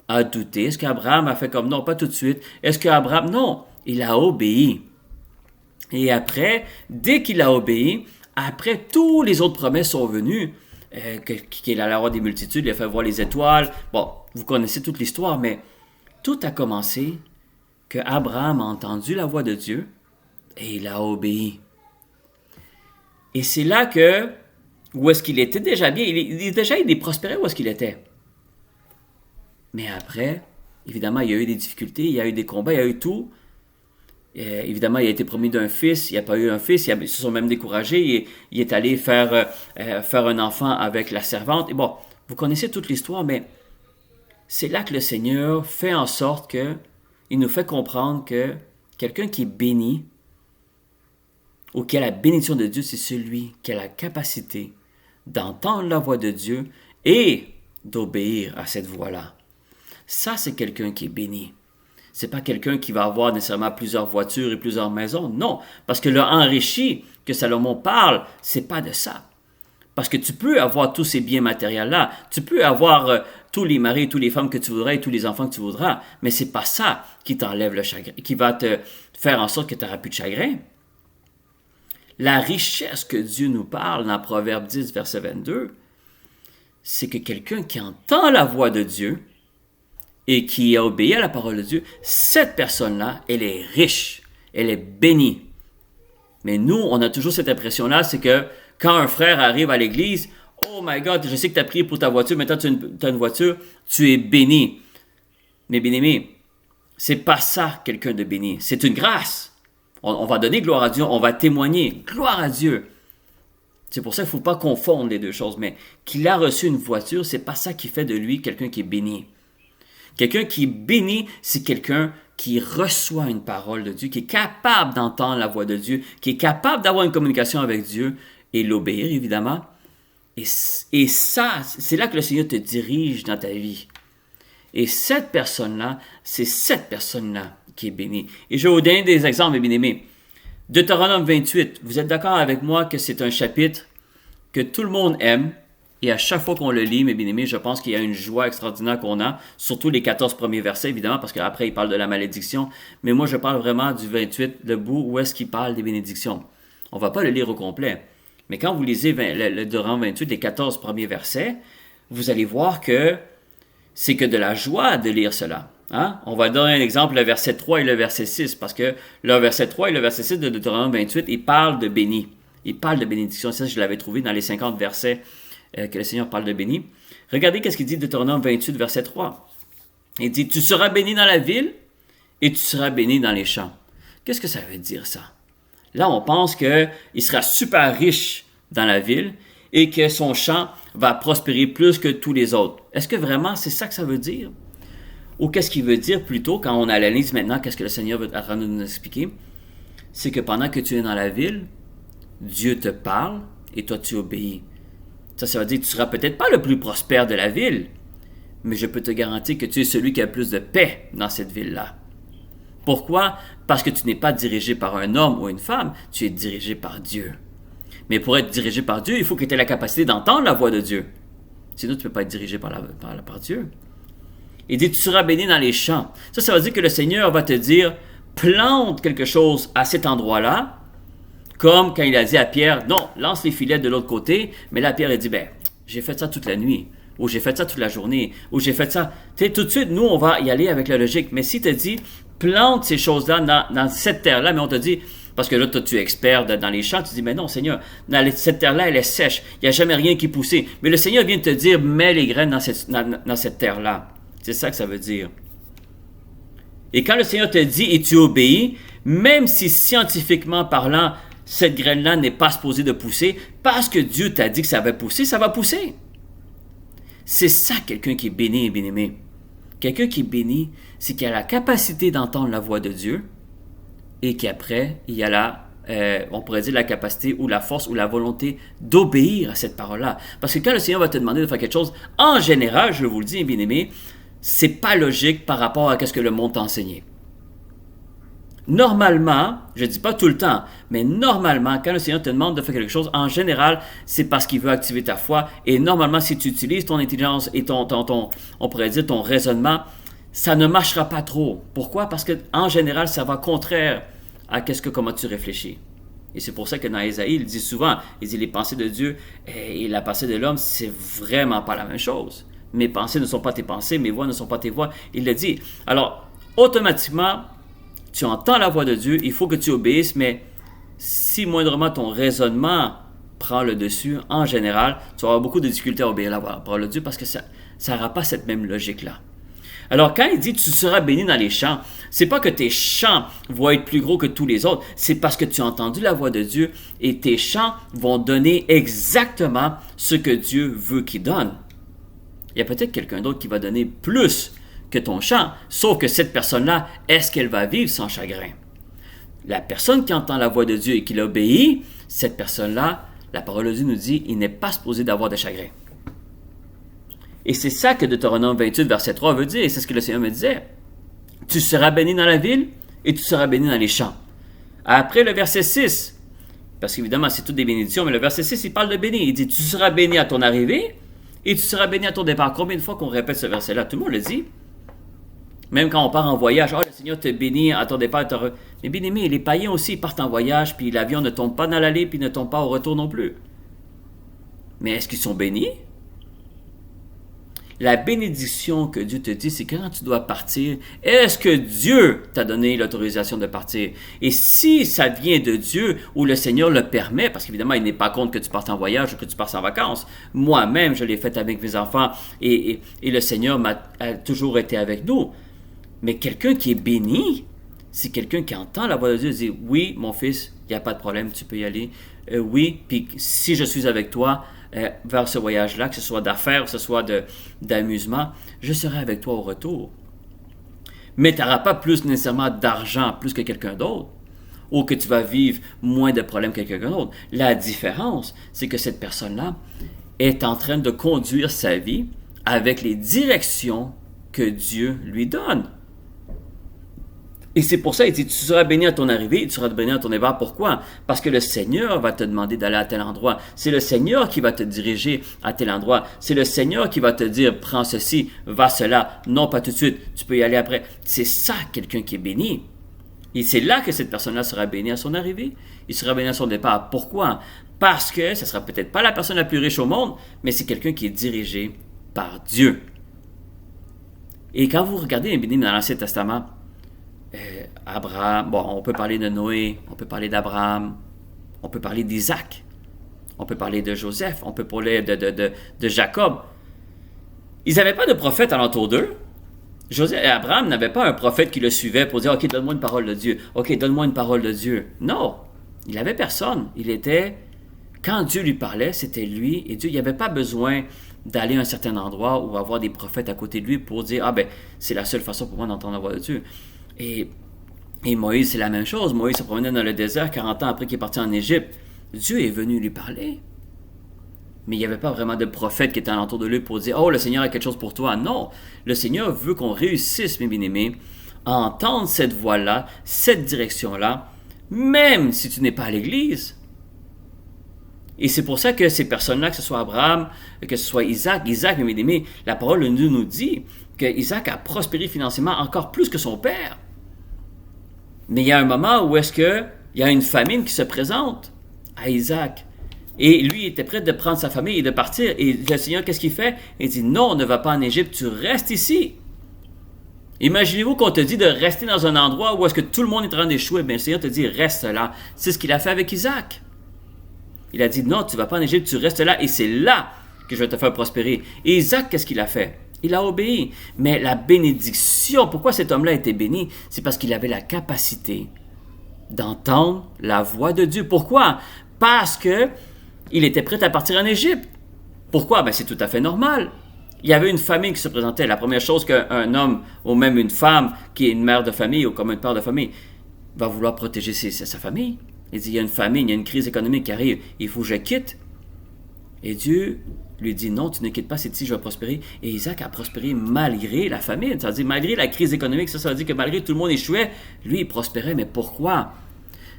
a douté? Est-ce qu'Abraham a fait comme non, pas tout de suite? Est-ce qu'Abraham, non, il a obéi. Et après, dès qu'il a obéi, après, tous les autres promesses sont venues, qu'il allait avoir des multitudes, il a fait voir les étoiles. Bon, vous connaissez toute l'histoire, mais tout a commencé que Abraham a entendu la voix de Dieu et il a obéi. Et c'est là que, où est-ce qu'il était déjà bien, il prospérait où est-ce qu'il était. Mais après, évidemment, il y a eu des difficultés, il y a eu des combats, il y a eu tout. Évidemment, il a été promis d'un fils, il n'y a pas eu un fils, ils se sont même découragés, il est allé faire un enfant avec la servante. Et bon, vous connaissez toute l'histoire, mais c'est là que le Seigneur fait en sorte qu'il nous fait comprendre que quelqu'un qui est béni, ou qui a la bénédiction de Dieu, c'est celui qui a la capacité d'entendre la voix de Dieu et d'obéir à cette voix-là. Ça, c'est quelqu'un qui est béni. C'est pas quelqu'un qui va avoir nécessairement plusieurs voitures et plusieurs maisons. Non, parce que le enrichi que Salomon parle, c'est pas de ça. Parce que tu peux avoir tous ces biens matériels-là, tu peux avoir tous les maris, toutes les femmes que tu voudras et tous les enfants que tu voudras, mais c'est pas ça qui t'enlève le chagrin, qui va te faire en sorte que tu n'auras plus de chagrin. La richesse que Dieu nous parle dans Proverbe 10, verset 22, c'est que quelqu'un qui entend la voix de Dieu et qui a obéi à la parole de Dieu, cette personne-là, elle est riche, elle est bénie. Mais nous, on a toujours cette impression-là, c'est que quand un frère arrive à l'église, « Oh my God, je sais que tu as prié pour ta voiture, maintenant tu as une voiture, tu es béni. » Mais bien-aimé, c'est pas ça quelqu'un de béni, c'est une grâce. On va donner gloire à Dieu, on va témoigner, gloire à Dieu. C'est pour ça qu'il ne faut pas confondre les deux choses, mais qu'il a reçu une voiture, c'est pas ça qui fait de lui quelqu'un qui est béni. Quelqu'un qui est béni, c'est quelqu'un qui reçoit une parole de Dieu, qui est capable d'entendre la voix de Dieu, qui est capable d'avoir une communication avec Dieu et l'obéir, évidemment. Et ça, c'est là que le Seigneur te dirige dans ta vie. Et cette personne-là, c'est cette personne-là qui est bénie. Et je vais vous donner des exemples, mes bien-aimés. Deutéronome 28, vous êtes d'accord avec moi que c'est un chapitre que tout le monde aime, et à chaque fois qu'on le lit, mes bien-aimés, je pense qu'il y a une joie extraordinaire qu'on a, surtout les 14 premiers versets, évidemment, parce qu'après, il parle de la malédiction, mais moi, je parle vraiment du 28, le bout où est-ce qu'il parle des bénédictions. On ne va pas le lire au complet, mais quand vous lisez le Deutéronome 28, les 14 premiers versets, vous allez voir que c'est que de la joie de lire cela. Hein? On va donner un exemple, le verset 3 et le verset 6, parce que le verset 3 et le verset 6 de Deutéronome 28, ils parlent de béni. Ils parlent de bénédiction. Ça, je l'avais trouvé dans les 50 versets que le Seigneur parle de béni. Regardez qu'est-ce qu'il dit Deutéronome 28, verset 3. Il dit, « Tu seras béni dans la ville et tu seras béni dans les champs. » Qu'est-ce que ça veut dire, ça? Là, on pense qu'il sera super riche dans la ville et que son champ va prospérer plus que tous les autres. Est-ce que vraiment c'est ça que ça veut dire? Ou qu'est-ce qu'il veut dire plutôt quand on analyse maintenant qu'est-ce que le Seigneur veut en train de nous expliquer? C'est que pendant que tu es dans la ville, Dieu te parle et toi tu obéis. Ça veut dire que tu ne seras peut-être pas le plus prospère de la ville, mais je peux te garantir que tu es celui qui a le plus de paix dans cette ville-là. Pourquoi? Parce que tu n'es pas dirigé par un homme ou une femme, tu es dirigé par Dieu. Mais pour être dirigé par Dieu, il faut que tu aies la capacité d'entendre la voix de Dieu. Sinon, tu ne peux pas être dirigé par Dieu. Il dit, tu seras béni dans les champs. Ça veut dire que le Seigneur va te dire, plante quelque chose à cet endroit-là, Comme quand il a dit à Pierre, non, lance les filets de l'autre côté, mais là Pierre a dit, ben, j'ai fait ça toute la nuit, ou j'ai fait ça toute la journée, ou j'ai fait ça. Tu sais, tout de suite, nous, on va y aller avec la logique. Mais si tu dit, plante ces choses-là dans cette terre-là, mais on te dit, parce que là, toi, tu es expert dans les champs, tu dis, mais non, Seigneur, cette terre-là, elle est sèche, il n'y a jamais rien qui pousse. Mais le Seigneur vient de te dire, mets les graines dans cette terre-là. C'est ça que ça veut dire. Et quand le Seigneur te dit et tu obéis, même si scientifiquement parlant, cette graine-là n'est pas supposée de pousser, parce que Dieu t'a dit que ça va pousser, ça va pousser. C'est ça quelqu'un qui est béni et bien-aimé. Quelqu'un qui est béni, c'est qu'il a la capacité d'entendre la voix de Dieu et qu'après, il y a on pourrait dire la capacité ou la force ou la volonté d'obéir à cette parole-là. Parce que quand le Seigneur va te demander de faire quelque chose, en général, je vous le dis, bien-aimé, c'est pas logique par rapport à ce que le monde t'a enseigné. Normalement, je ne dis pas tout le temps, mais normalement, quand le Seigneur te demande de faire quelque chose, en général, c'est parce qu'il veut activer ta foi. Et normalement, si tu utilises ton intelligence et on pourrait dire ton raisonnement, ça ne marchera pas trop. Pourquoi? Parce qu'en général, ça va contraire à comment tu réfléchis. Et c'est pour ça que dans Ésaïe, il dit souvent, il dit les pensées de Dieu et la pensée de l'homme, c'est vraiment pas la même chose. Mes pensées ne sont pas tes pensées, mes voix ne sont pas tes voix. Il le dit. Alors, automatiquement, tu entends la voix de Dieu, il faut que tu obéisses, mais si moindrement ton raisonnement prend le dessus, en général, tu vas avoir beaucoup de difficultés à obéir la parole de Dieu parce que ça n'aura pas cette même logique-là. Alors, quand il dit « tu seras béni dans les champs », c'est pas que tes champs vont être plus gros que tous les autres, c'est parce que tu as entendu la voix de Dieu et tes champs vont donner exactement ce que Dieu veut qu'ils donnent. Il y a peut-être quelqu'un d'autre qui va donner plus que ton champ, sauf que cette personne-là, est-ce qu'elle va vivre sans chagrin? La personne qui entend la voix de Dieu et qui l'obéit, cette personne-là, la parole de Dieu nous dit, il n'est pas supposé d'avoir de chagrin. Et c'est ça que Deutéronome 28, verset 3 veut dire, et c'est ce que le Seigneur me disait. Tu seras béni dans la ville et tu seras béni dans les champs. Après le verset 6, parce qu'évidemment c'est toutes des bénédictions, mais le verset 6, il parle de béni. Il dit, tu seras béni à ton arrivée et tu seras béni à ton départ. Combien de fois qu'on répète ce verset-là? Tout le monde le dit. Même quand on part en voyage, le Seigneur te bénit à ton départ. Mais bien aimé, les païens aussi ils partent en voyage, puis l'avion ne tombe pas dans l'aller, puis ne tombe pas au retour non plus. Mais est-ce qu'ils sont bénis? La bénédiction que Dieu te dit, c'est quand tu dois partir, est-ce que Dieu t'a donné l'autorisation de partir? Et si ça vient de Dieu ou le Seigneur le permet, parce qu'évidemment, il n'est pas contre que tu partes en voyage ou que tu partes en vacances. Moi-même, je l'ai fait avec mes enfants et le Seigneur a toujours été avec nous. Mais quelqu'un qui est béni, c'est quelqu'un qui entend la voix de Dieu et dit, oui, mon fils, il n'y a pas de problème, tu peux y aller. Oui, puis si je suis avec toi, vers ce voyage-là, que ce soit d'affaires, que ce soit d'amusement, je serai avec toi au retour. Mais tu n'auras pas plus nécessairement d'argent, plus que quelqu'un d'autre, ou que tu vas vivre moins de problèmes que quelqu'un d'autre. La différence, c'est que cette personne-là est en train de conduire sa vie avec les directions que Dieu lui donne. Et c'est pour ça, il dit, tu seras béni à ton arrivée, tu seras béni à ton départ. Pourquoi? Parce que le Seigneur va te demander d'aller à tel endroit. C'est le Seigneur qui va te diriger à tel endroit. C'est le Seigneur qui va te dire, prends ceci, va cela. Non, pas tout de suite, tu peux y aller après. C'est ça, quelqu'un qui est béni. Et c'est là que cette personne-là sera bénie à son arrivée. Il sera béni à son départ. Pourquoi? Parce que ce ne sera peut-être pas la personne la plus riche au monde, mais c'est quelqu'un qui est dirigé par Dieu. Et quand vous regardez les bénis dans l'Ancien Testament, Abraham, on peut parler de Noé, on peut parler d'Abraham, on peut parler d'Isaac, on peut parler de Joseph, on peut parler de Jacob. Ils n'avaient pas de prophète alentour d'eux. Joseph et Abraham n'avaient pas un prophète qui le suivait pour dire « Ok, donne-moi une parole de Dieu. Ok, donne-moi une parole de Dieu. » Non, il n'avait personne. Il était, quand Dieu lui parlait, c'était lui et Dieu. Il n'y avait pas besoin d'aller à un certain endroit ou avoir des prophètes à côté de lui pour dire « Ah ben, c'est la seule façon pour moi d'entendre la voix de Dieu. » Et Moïse, c'est la même chose. Moïse se promenait dans le désert 40 ans après qu'il est parti en Égypte. Dieu est venu lui parler. Mais il n'y avait pas vraiment de prophète qui était alentour de lui pour dire « Oh, le Seigneur a quelque chose pour toi. » Non, le Seigneur veut qu'on réussisse, mes bien-aimés, à entendre cette voix-là, cette direction-là, même si tu n'es pas à l'Église. Et c'est pour ça que ces personnes-là, que ce soit Abraham, que ce soit Isaac, mes bien-aimés, la parole de Dieu nous dit que Isaac a prospéré financièrement encore plus que son père. Mais il y a un moment où est-ce que il y a une famine qui se présente à Isaac. Et lui, il était prêt de prendre sa famille et de partir. Et le Seigneur, qu'est-ce qu'il fait? Il dit, non, ne va pas en Égypte, tu restes ici. Imaginez-vous qu'on te dit de rester dans un endroit où est-ce que tout le monde est en train d'échouer. Bien, le Seigneur te dit, reste là. C'est ce qu'il a fait avec Isaac. Il a dit, non, tu ne vas pas en Égypte, tu restes là et c'est là que je vais te faire prospérer. Et Isaac, qu'est-ce qu'il a fait? Il a obéi. Mais la bénédiction, pourquoi cet homme-là a été béni? C'est parce qu'il avait la capacité d'entendre la voix de Dieu. Pourquoi? Parce que il était prêt à partir en Égypte. Pourquoi? Ben, c'est tout à fait normal. Il y avait une famille qui se présentait. La première chose qu'un homme ou même une femme qui est une mère de famille ou comme un père de famille va vouloir protéger sa famille. Il dit, il y a une famine, il y a une crise économique qui arrive, il faut que je quitte. Et Dieu lui dit, non, tu ne quittes pas, c'est ici, je vais prospérer. Et Isaac a prospéré malgré la famine. Ça veut dire, malgré la crise économique, ça veut dire que malgré tout le monde échouait, lui, il prospérait. Mais pourquoi?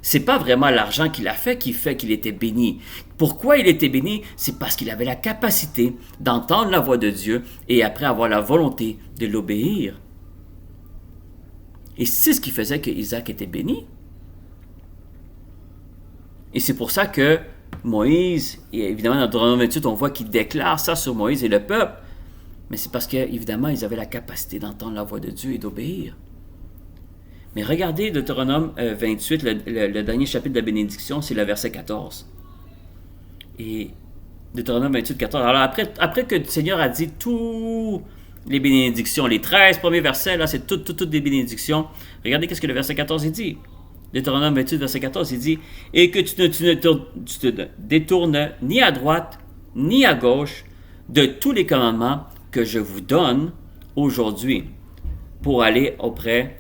C'est pas vraiment l'argent qu'il a fait qui fait qu'il était béni. Pourquoi il était béni? C'est parce qu'il avait la capacité d'entendre la voix de Dieu et après avoir la volonté de l'obéir. Et c'est ce qui faisait que Isaac était béni. Et c'est pour ça que Moïse, et évidemment dans Deutéronome 28, on voit qu'il déclare ça sur Moïse et le peuple. Mais c'est parce qu'évidemment, ils avaient la capacité d'entendre la voix de Dieu et d'obéir. Mais regardez Deutéronome 28, le dernier chapitre de la bénédiction, c'est le verset 14. Et Deutéronome 28, 14. Alors après que le Seigneur a dit toutes les bénédictions, les 13 premiers versets, là, c'est toutes les bénédictions. Regardez qu'est-ce que le verset 14 il dit. Deutéronome 28, verset 14, il dit « Et que tu ne te détournes ni à droite, ni à gauche de tous les commandements que je vous donne aujourd'hui, pour aller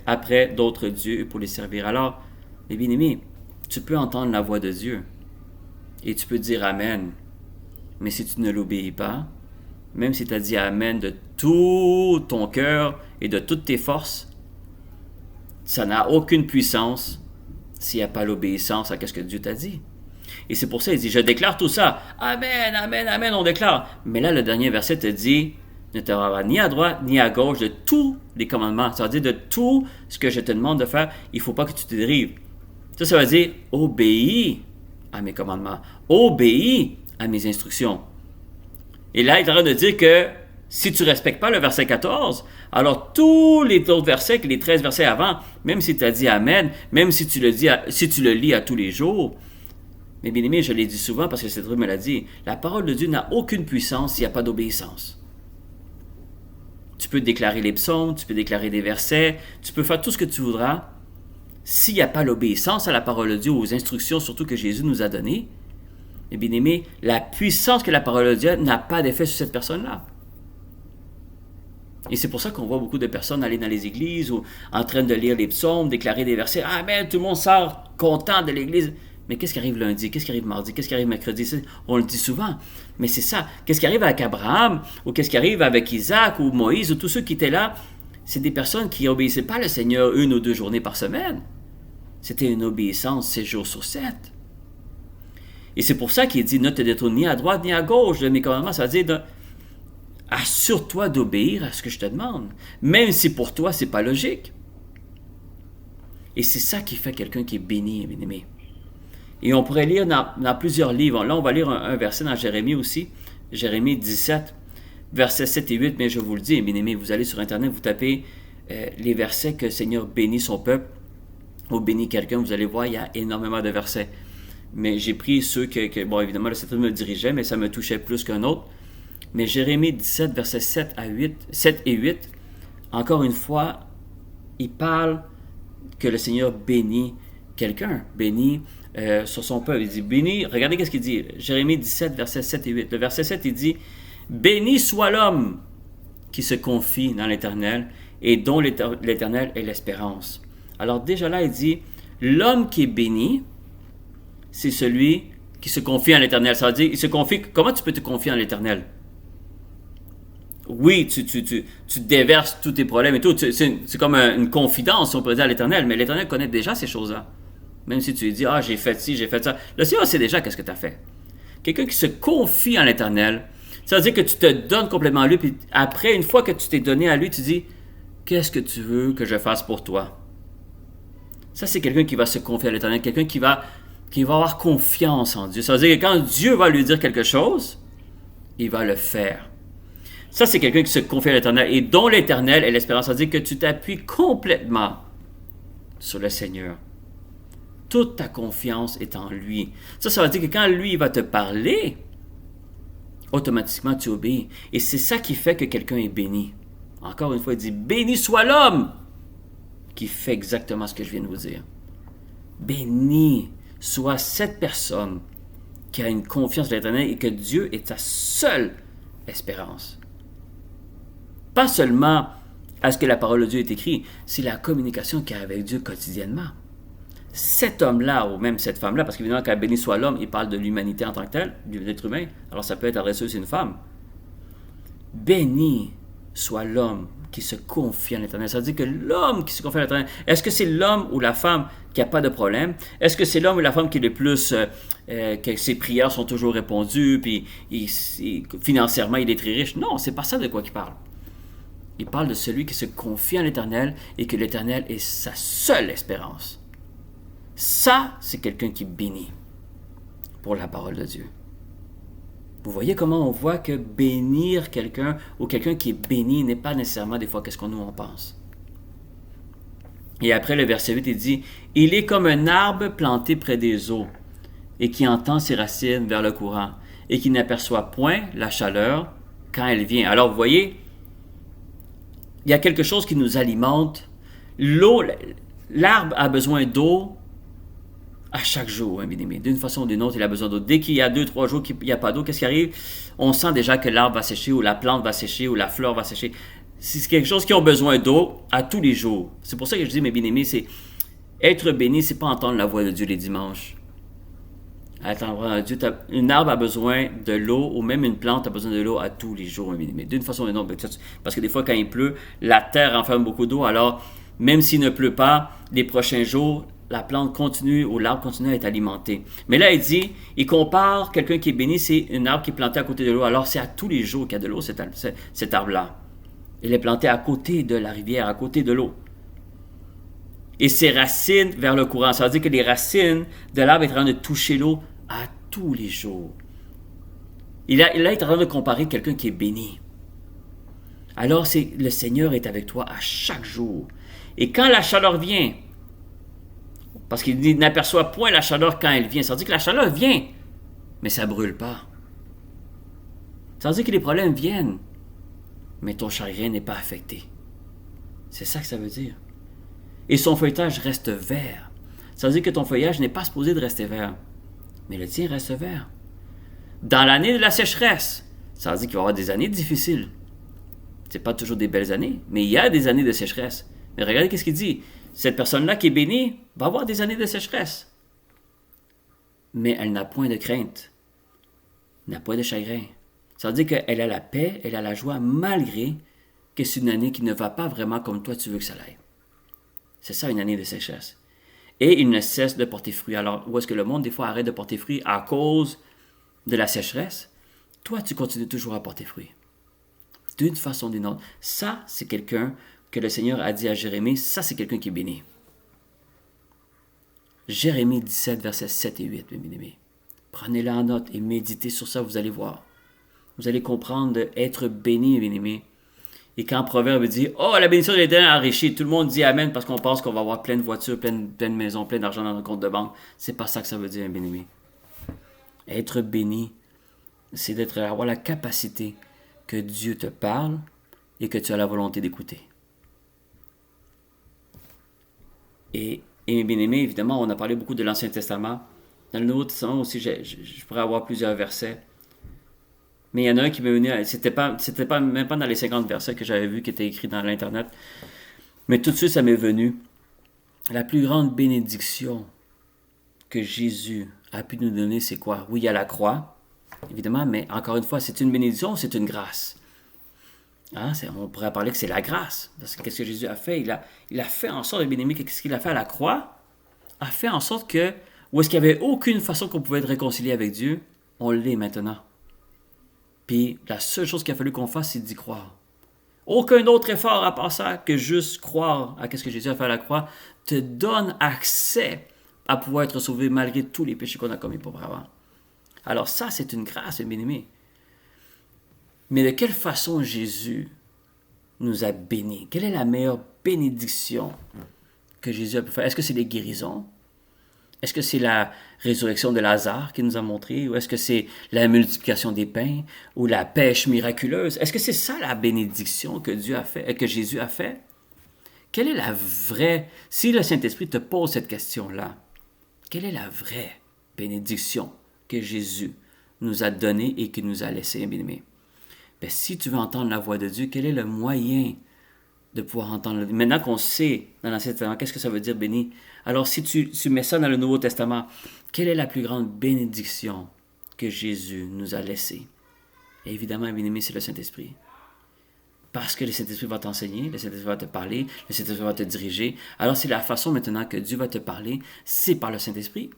après d'autres dieux et pour les servir. » Alors, mes bien-aimés, tu peux entendre la voix de Dieu et tu peux dire Amen. Mais si tu ne l'obéis pas, même si tu as dit Amen de tout ton cœur et de toutes tes forces, ça n'a aucune puissance s'il n'y a pas l'obéissance à ce que Dieu t'a dit. Et c'est pour ça qu'il dit, je déclare tout ça. Amen, amen, amen, on déclare. Mais là, le dernier verset te dit, ne te rends ni à droite ni à gauche de tous les commandements. Ça veut dire de tout ce que je te demande de faire, il ne faut pas que tu te dérives. Ça veut dire, obéis à mes commandements. Obéis à mes instructions. Et là, il est en train de dire que si tu ne respectes pas le verset 14, alors tous les autres versets, les 13 versets avant, même si tu as dit Amen, même si tu le lis à tous les jours, mais bien aimé, je l'ai dit souvent parce que cette rue me l'a dit, la parole de Dieu n'a aucune puissance s'il n'y a pas d'obéissance. Tu peux déclarer les psaumes, tu peux déclarer des versets, tu peux faire tout ce que tu voudras. S'il n'y a pas l'obéissance à la parole de Dieu, aux instructions surtout que Jésus nous a données, mais bien aimé, la puissance que la parole de Dieu n'a pas d'effet sur cette personne-là. Et c'est pour ça qu'on voit beaucoup de personnes aller dans les églises ou en train de lire les psaumes, déclarer des versets. Ah ben, tout le monde sort content de l'église. Mais qu'est-ce qui arrive lundi? Qu'est-ce qui arrive mardi? Qu'est-ce qui arrive mercredi? On le dit souvent. Mais c'est ça. Qu'est-ce qui arrive avec Abraham? Ou qu'est-ce qui arrive avec Isaac ou Moïse ou tous ceux qui étaient là? C'est des personnes qui n'obéissaient pas le Seigneur 1 ou 2 journées par semaine. C'était une obéissance 7 jours sur 7. Et c'est pour ça qu'il dit, ne te détourne ni à droite ni à gauche de mes commandements. Ça veut dire, assure-toi d'obéir à ce que je te demande, même si pour toi, ce n'est pas logique. Et c'est ça qui fait quelqu'un qui est béni, bien-aimé. Et on pourrait lire dans plusieurs livres. Là, on va lire un verset dans Jérémie aussi, Jérémie 17, versets 7 et 8, mais je vous le dis, bien-aimé, vous allez sur Internet, vous tapez les versets que le Seigneur bénit son peuple, ou bénit quelqu'un, vous allez voir, il y a énormément de versets. Mais j'ai pris ceux bon, évidemment, le Seigneur me dirigeait, mais ça me touchait plus qu'un autre. Mais Jérémie 17, versets 7 et 8, encore une fois, il parle que le Seigneur bénit quelqu'un, bénit sur son peuple. Il dit, béni, regardez qu'est-ce qu'il dit, Jérémie 17, versets 7 et 8. Le verset 7, il dit, béni soit l'homme qui se confie dans l'Éternel et dont l'Éternel est l'espérance. Alors déjà là, il dit, l'homme qui est béni, c'est celui qui se confie en l'Éternel. Ça veut dire, il se confie, comment tu peux te confier en l'Éternel? Oui, tu déverses tous tes problèmes et tout. C'est comme une confidence, si on peut dire, à l'Éternel. Mais l'Éternel connaît déjà ces choses-là. Même si tu lui dis, j'ai fait ci, j'ai fait ça. Le Seigneur sait déjà qu'est-ce que tu as fait. Quelqu'un qui se confie en l'Éternel, ça veut dire que tu te donnes complètement à lui. Puis après, une fois que tu t'es donné à lui, tu dis, qu'est-ce que tu veux que je fasse pour toi? Ça, c'est quelqu'un qui va se confier à l'Éternel, quelqu'un qui va avoir confiance en Dieu. Ça veut dire que quand Dieu va lui dire quelque chose, il va le faire. Ça, c'est quelqu'un qui se confie à l'Éternel et dont l'Éternel est l'espérance. Ça veut dire que tu t'appuies complètement sur le Seigneur. Toute ta confiance est en lui. Ça veut dire que quand lui va te parler, automatiquement tu obéis. Et c'est ça qui fait que quelqu'un est béni. Encore une fois, il dit, béni soit l'homme qui fait exactement ce que je viens de vous dire. Béni soit cette personne qui a une confiance en l'Éternel et que Dieu est sa seule espérance. Pas seulement à ce que la parole de Dieu est écrite, c'est la communication qu'il y a avec Dieu quotidiennement. Cet homme-là, ou même cette femme-là, parce qu'évidemment, quand béni soit l'homme, il parle de l'humanité en tant que telle, de l'être humain, alors ça peut être adressé aussi à une femme. Béni soit l'homme qui se confie en l'Éternel. Ça veut dire que l'homme qui se confie en l'Éternel, est-ce que c'est l'homme ou la femme qui n'a pas de problème? Est-ce que c'est l'homme ou la femme qui est le plus, que ses prières sont toujours répondues, puis financièrement il est très riche? Non, c'est pas ça de quoi il parle. Il parle de celui qui se confie en l'Éternel et que l'Éternel est sa seule espérance. Ça, c'est quelqu'un qui bénit pour la parole de Dieu. Vous voyez comment on voit que bénir quelqu'un ou quelqu'un qui est béni n'est pas nécessairement des fois qu'est-ce qu'on nous en pense. Et après le verset 8, il dit « Il est comme un arbre planté près des eaux et qui entend ses racines vers le courant et qui n'aperçoit point la chaleur quand elle vient. » Alors vous voyez, il y a quelque chose qui nous alimente. L'eau, l'arbre a besoin d'eau à chaque jour, hein, bien-aimé. D'une façon ou d'une autre, il a besoin d'eau. Dès qu'il y a 2-3 jours qu'il n'y a pas d'eau, qu'est-ce qui arrive? On sent déjà que l'arbre va sécher, ou la plante va sécher, ou la fleur va sécher. C'est quelque chose qui a besoin d'eau à tous les jours. C'est pour ça que je dis, mes bien-aimés, c'est être béni, c'est pas entendre la voix de Dieu les dimanches. Une arbre a besoin de l'eau, ou même une plante a besoin de l'eau à tous les jours, mes bien-aimés. D'une façon ou d'une autre. Parce que des fois, quand il pleut, la terre renferme beaucoup d'eau. Alors, même s'il ne pleut pas, les prochains jours, la plante continue ou l'arbre continue à être alimenté. Mais là, il compare quelqu'un qui est béni, c'est un arbre qui est planté à côté de l'eau. Alors, c'est à tous les jours qu'il y a de l'eau, cet arbre-là. Il est planté à côté de la rivière, à côté de l'eau. Et ses racines vers le courant. Ça veut dire que les racines de l'arbre sont en train de toucher l'eau à tous les jours. Il est en train de comparer quelqu'un qui est béni. Alors, le Seigneur est avec toi à chaque jour. Et quand la chaleur vient, parce qu'il n'aperçoit point la chaleur quand elle vient. Ça veut dire que la chaleur vient, mais ça ne brûle pas. Ça veut dire que les problèmes viennent, mais ton chagrin n'est pas affecté. C'est ça que ça veut dire. Et son feuilletage reste vert. Ça veut dire que ton feuillage n'est pas supposé de rester vert, mais le tien reste vert. Dans l'année de la sécheresse, ça veut dire qu'il va y avoir des années difficiles. Ce n'est pas toujours des belles années, mais il y a des années de sécheresse. Mais regardez qu'est-ce qu'il dit. Cette personne-là qui est bénie va avoir des années de sécheresse. Mais elle n'a point de crainte, n'a point de chagrin. Ça veut dire qu'elle a la paix, elle a la joie, malgré que c'est une année qui ne va pas vraiment comme toi tu veux que ça aille. C'est ça une année de sécheresse. Et il ne cesse de porter fruit. Alors, où est-ce que le monde, des fois, arrête de porter fruit à cause de la sécheresse? Toi, tu continues toujours à porter fruit. D'une façon ou d'une autre. Ça, c'est quelqu'un que le Seigneur a dit à Jérémie, ça c'est quelqu'un qui est béni. Jérémie 17, versets 7 et 8, mes bien-aimés. Prenez-le en note et méditez sur ça, vous allez voir. Vous allez comprendre d'être béni, mes bien-aimés. Et quand Proverbe dit, oh, la bénédiction de l'Éternel enrichit, tout le monde dit Amen parce qu'on pense qu'on va avoir plein de voitures, plein de maisons, plein d'argent dans notre compte de banque. C'est pas ça que ça veut dire, mes bien-aimés. Être béni, c'est avoir la capacité que Dieu te parle et que tu as la volonté d'écouter. Et mes bien-aimés, évidemment, on a parlé beaucoup de l'Ancien Testament. Dans le Nouveau Testament aussi, je pourrais avoir plusieurs versets. Mais il y en a un qui m'est venu, même pas dans les 50 versets que j'avais vus qui étaient écrits dans l'Internet. Mais tout de suite, ça m'est venu. La plus grande bénédiction que Jésus a pu nous donner, c'est quoi? Oui, il y a la croix, évidemment, mais encore une fois, c'est une bénédiction ou c'est une grâce? Hein, on pourrait parler que c'est la grâce. Parce que qu'est-ce que Jésus a fait? Il a fait en sorte, bien aimé, qu'est-ce qu'il a fait à la croix? A fait en sorte que, où est-ce qu'il n'y avait aucune façon qu'on pouvait être réconcilié avec Dieu, on l'est maintenant. Puis la seule chose qu'il a fallu qu'on fasse, c'est d'y croire. Aucun autre effort à part ça que juste croire à ce que Jésus a fait à la croix te donne accès à pouvoir être sauvé malgré tous les péchés qu'on a commis auparavant. Alors ça, c'est une grâce, bien-aimé. Mais de quelle façon Jésus nous a bénis? Quelle est la meilleure bénédiction que Jésus a pu faire? Est-ce que c'est les guérisons? Est-ce que c'est la résurrection de Lazare qu'il nous a montré? Ou est-ce que c'est la multiplication des pains? Ou la pêche miraculeuse? Est-ce que c'est ça la bénédiction que Jésus a fait? Quelle est la vraie... Si le Saint-Esprit te pose cette question-là, quelle est la vraie bénédiction que Jésus nous a donnée et qu'il nous a laissée, bien-aimé? Ben, si tu veux entendre la voix de Dieu, quel est le moyen de pouvoir entendre? Maintenant qu'on sait dans l'Ancien Testament, qu'est-ce que ça veut dire béni? Alors si tu mets ça dans le Nouveau Testament, quelle est la plus grande bénédiction que Jésus nous a laissée? Et évidemment, bien-aimé, c'est le Saint-Esprit. Parce que le Saint-Esprit va t'enseigner, le Saint-Esprit va te parler, le Saint-Esprit va te diriger. Alors c'est la façon maintenant que Dieu va te parler, c'est par le Saint-Esprit.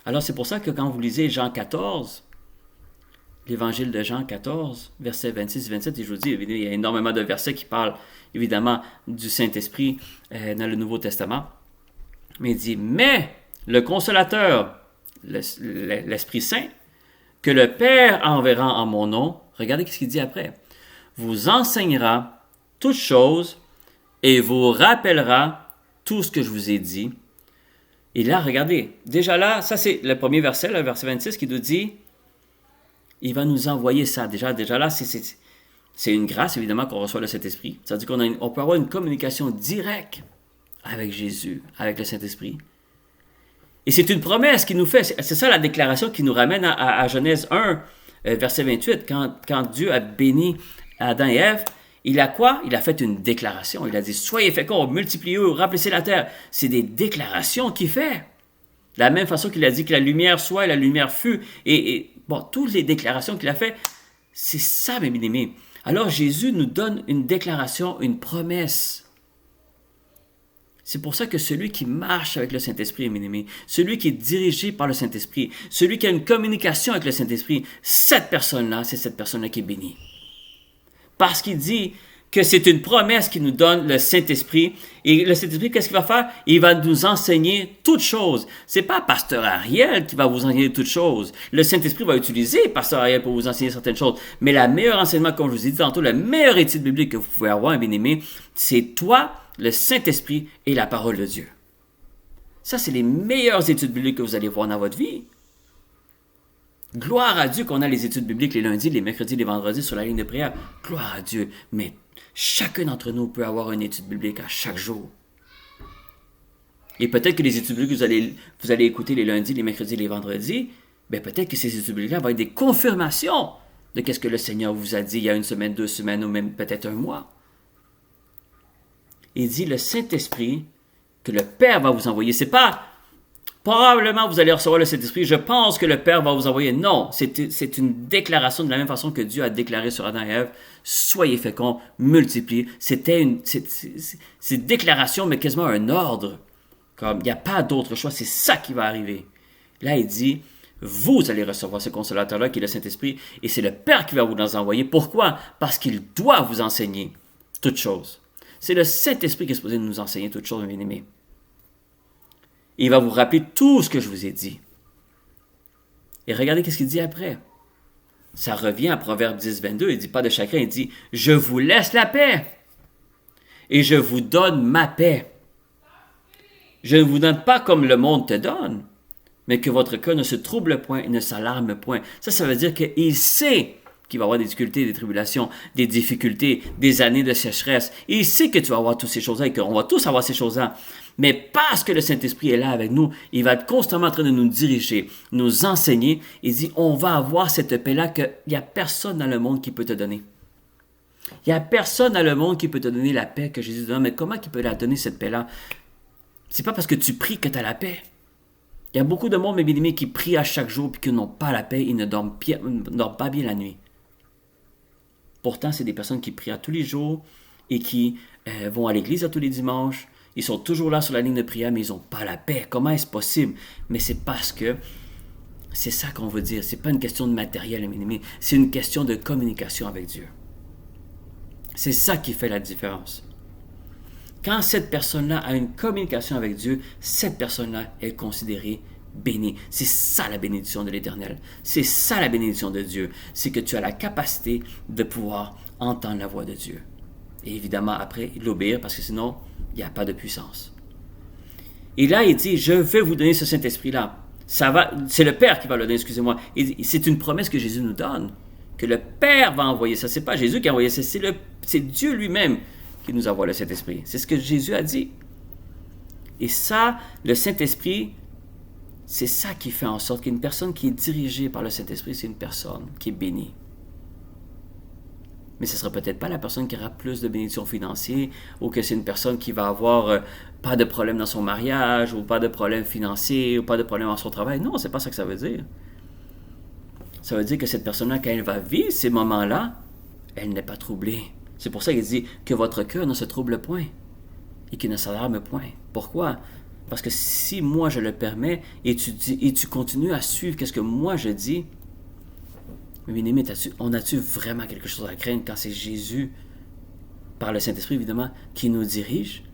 Alors c'est pour ça que quand vous lisez Jean 14, l'évangile de Jean 14, versets 26 et 27, et je vous dis, il y a énormément de versets qui parlent évidemment du Saint-Esprit dans le Nouveau Testament. Mais il dit, mais le Consolateur, l'Esprit Saint, que le Père enverra en mon nom, regardez ce qu'il dit après, vous enseignera toutes choses et vous rappellera tout ce que je vous ai dit. Et là, regardez, déjà là, ça c'est le premier verset, le verset 26, qui nous dit, il va nous envoyer ça. Déjà là, c'est une grâce, évidemment, qu'on reçoit le Saint-Esprit. C'est-à-dire qu'on peut avoir une communication directe avec Jésus, avec le Saint-Esprit. Et c'est une promesse qu'il nous fait. C'est ça la déclaration qui nous ramène à Genèse 1, verset 28. Quand Dieu a béni Adam et Ève, il a quoi? Il a fait une déclaration. Il a dit, soyez féconds, multipliez-vous, remplissez la terre. C'est des déclarations qu'il fait. De la même façon qu'il a dit que la lumière soit et la lumière fut. Et bon, toutes les déclarations qu'il a fait, c'est ça, mes bien-aimés. Alors Jésus nous donne une déclaration, une promesse. C'est pour ça que celui qui marche avec le Saint-Esprit, mes bien-aimés, celui qui est dirigé par le Saint-Esprit, celui qui a une communication avec le Saint-Esprit, cette personne-là, c'est cette personne-là qui est bénie. Parce qu'il dit que c'est une promesse qu'il nous donne le Saint-Esprit. Et le Saint-Esprit, qu'est-ce qu'il va faire? Il va nous enseigner toutes choses. C'est pas Pasteur Ariel qui va vous enseigner toutes choses. Le Saint-Esprit va utiliser Pasteur Ariel pour vous enseigner certaines choses. Mais le meilleur enseignement, comme je vous ai dit tantôt, la meilleure étude biblique que vous pouvez avoir, bien-aimé, c'est toi, le Saint-Esprit et la parole de Dieu. Ça, c'est les meilleures études bibliques que vous allez voir dans votre vie. Gloire à Dieu qu'on a les études bibliques les lundis, les mercredis, les vendredis sur la ligne de prière. Gloire à Dieu. Mais chacun d'entre nous peut avoir une étude biblique à chaque jour. Et peut-être que les études bibliques que vous allez écouter les lundis, les mercredis, les vendredis, bien peut-être que ces études bibliques-là vont être des confirmations de ce que le Seigneur vous a dit il y a une semaine, 2 semaines ou même peut-être un mois. Il dit le Saint-Esprit que le Père va vous envoyer. C'est pas probablement vous allez recevoir le Saint-Esprit, je pense que le Père va vous envoyer. Non, c'est une déclaration de la même façon que Dieu a déclaré sur Adam et Ève. Soyez féconds, multipliez. C'est une déclaration, mais quasiment un ordre. Comme il n'y a pas d'autre choix, c'est ça qui va arriver. Là, il dit, vous allez recevoir ce consolateur-là qui est le Saint-Esprit, et c'est le Père qui va vous les envoyer. Pourquoi? Parce qu'il doit vous enseigner toutes choses. C'est le Saint-Esprit qui est supposé nous enseigner toutes choses, mes bien-aimés. Il va vous rappeler tout ce que je vous ai dit. Et regardez ce qu'il dit après. Ça revient à Proverbe 10, 22. Il dit pas de chagrin, il dit « Je vous laisse la paix et je vous donne ma paix. Je ne vous donne pas comme le monde te donne, mais que votre cœur ne se trouble point et ne s'alarme point. » Ça veut dire qu'il sait qu'il va y avoir des difficultés, des tribulations, des difficultés, des années de sécheresse. Il sait que tu vas avoir toutes ces choses-là et qu'on va tous avoir ces choses-là. Mais parce que le Saint-Esprit est là avec nous, il va être constamment en train de nous diriger, nous enseigner. Il dit, on va avoir cette paix-là qu'il n'y a personne dans le monde qui peut te donner. Il n'y a personne dans le monde qui peut te donner la paix que Jésus donne. Mais comment il peut la donner, cette paix-là? C'est pas parce que tu pries que tu as la paix. Il y a beaucoup de monde, mes bien-aimés, qui prient à chaque jour et qui n'ont pas la paix, ils ne dorment pas bien la nuit. Pourtant, c'est des personnes qui prient à tous les jours et qui vont à l'église à tous les dimanches. Ils sont toujours là sur la ligne de prière, mais ils n'ont pas la paix. Comment est-ce possible? Mais c'est parce que c'est ça qu'on veut dire. Ce n'est pas une question de matériel, mes amis. C'est une question de communication avec Dieu. C'est ça qui fait la différence. Quand cette personne-là a une communication avec Dieu, cette personne-là est considérée bénie. C'est ça la bénédiction de l'Éternel. C'est ça la bénédiction de Dieu. C'est que tu as la capacité de pouvoir entendre la voix de Dieu. Et évidemment, après, l'obéir, parce que sinon, il n'y a pas de puissance. Et là, il dit, je vais vous donner ce Saint-Esprit-là. C'est le Père qui va le donner, excusez-moi. Et c'est une promesse que Jésus nous donne, que le Père va envoyer ça. C'est pas Jésus qui a envoyé ça, c'est Dieu lui-même qui nous envoie le Saint-Esprit. C'est ce que Jésus a dit. Et ça, le Saint-Esprit, c'est ça qui fait en sorte qu'une personne qui est dirigée par le Saint-Esprit, c'est une personne qui est bénie. Mais ce ne sera peut-être pas la personne qui aura plus de bénédictions financières, ou que c'est une personne qui va avoir pas de problème dans son mariage, ou pas de problème financier, ou pas de problème dans son travail. Non, c'est pas ça que ça veut dire. Ça veut dire que cette personne-là, quand elle va vivre ces moments-là, elle n'est pas troublée. C'est pour ça qu'il dit que votre cœur ne se trouble point et qu'il ne s'alarme point. Pourquoi? Parce que si moi je le permets et tu continues à suivre qu'est-ce que moi je dis, mais bien-aimé, on a-tu vraiment quelque chose à craindre quand c'est Jésus, par le Saint-Esprit évidemment, qui nous dirige?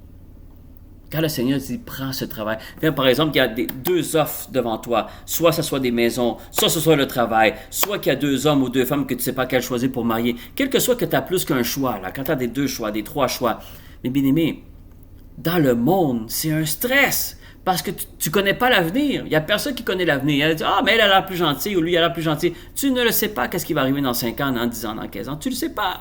Quand le Seigneur dit, prends ce travail. Par exemple, il y a deux offres devant toi. Soit ce soit des maisons, soit ce soit le travail, soit qu'il y a 2 hommes ou 2 femmes que tu ne sais pas quel choisir pour marier. Quel que soit que tu as plus qu'un choix, là, quand tu as des 2 choix, des 3 choix. Mais bien aimé, dans le monde, c'est un stress. Parce que tu ne connais pas l'avenir. Il n'y a personne qui connaît l'avenir. Elle dit, mais elle a l'air plus gentille ou lui, il a l'air plus gentil. Tu ne le sais pas, qu'est-ce qui va arriver dans 5 ans, dans 10 ans, dans 15 ans. Tu ne le sais pas.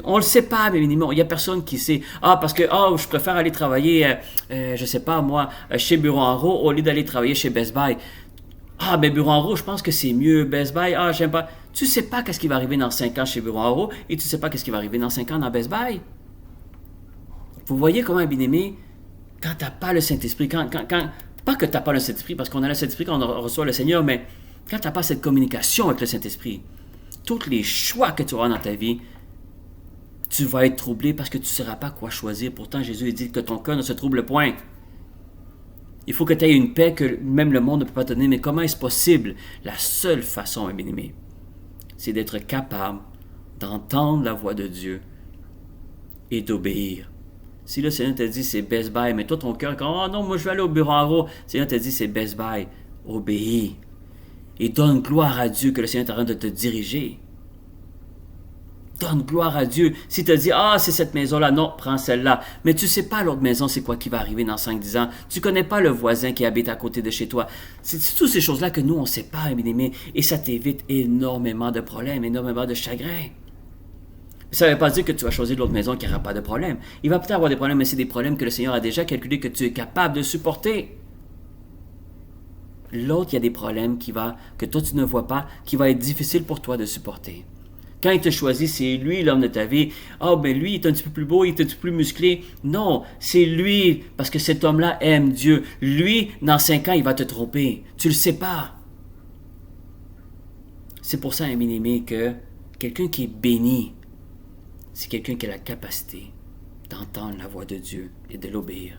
On ne le sait pas, mais minimum. Il n'y a personne qui sait. Parce que je préfère aller travailler, je ne sais pas moi, chez Bureau en Gros au lieu d'aller travailler chez Best Buy. Mais Bureau en Gros, je pense que c'est mieux. Best Buy, j'aime pas. Tu ne sais pas qu'est-ce qui va arriver dans 5 ans chez Bureau en Gros et tu ne sais pas qu'est-ce qui va arriver dans 5 ans dans Best Buy. Vous voyez comment, bien aimé, quand tu n'as pas le Saint-Esprit, pas que tu n'as pas le Saint-Esprit, parce qu'on a le Saint-Esprit quand on reçoit le Seigneur, mais quand tu n'as pas cette communication avec le Saint-Esprit, tous les choix que tu auras dans ta vie, tu vas être troublé parce que tu ne sauras pas quoi choisir. Pourtant, Jésus dit que ton cœur ne se trouble point. Il faut que tu aies une paix que même le monde ne peut pas te donner. Mais comment est-ce possible? La seule façon, bien aimé, c'est d'être capable d'entendre la voix de Dieu et d'obéir. Si le Seigneur te dit c'est Best Buy, mais toi ton cœur, non, moi je vais aller au bureau en gros. Le Seigneur te dit c'est Best Buy, obéis. Et donne gloire à Dieu que le Seigneur est en train de te diriger. Donne gloire à Dieu. Si tu te dis, c'est cette maison-là, non, prends celle-là. Mais tu ne sais pas l'autre maison, c'est quoi qui va arriver dans 5-10 ans. Tu ne connais pas le voisin qui habite à côté de chez toi. C'est toutes ces choses-là que nous, on ne sait pas, bien aimé. Et ça t'évite énormément de problèmes, énormément de chagrins. Ça ne veut pas dire que tu vas choisir l'autre maison qui n'aura pas de problème. Il va peut-être avoir des problèmes, mais c'est des problèmes que le Seigneur a déjà calculés, que tu es capable de supporter. L'autre, il y a des problèmes que toi tu ne vois pas, qui va être difficile pour toi de supporter. Quand il te choisit, c'est lui l'homme de ta vie. Lui, il est un petit peu plus beau, il est un petit peu plus musclé. Non, c'est lui, parce que cet homme-là aime Dieu. Lui, dans 5 ans, il va te tromper. Tu le sais pas. C'est pour ça, bien aimé, que quelqu'un qui est béni, c'est quelqu'un qui a la capacité d'entendre la voix de Dieu et de l'obéir.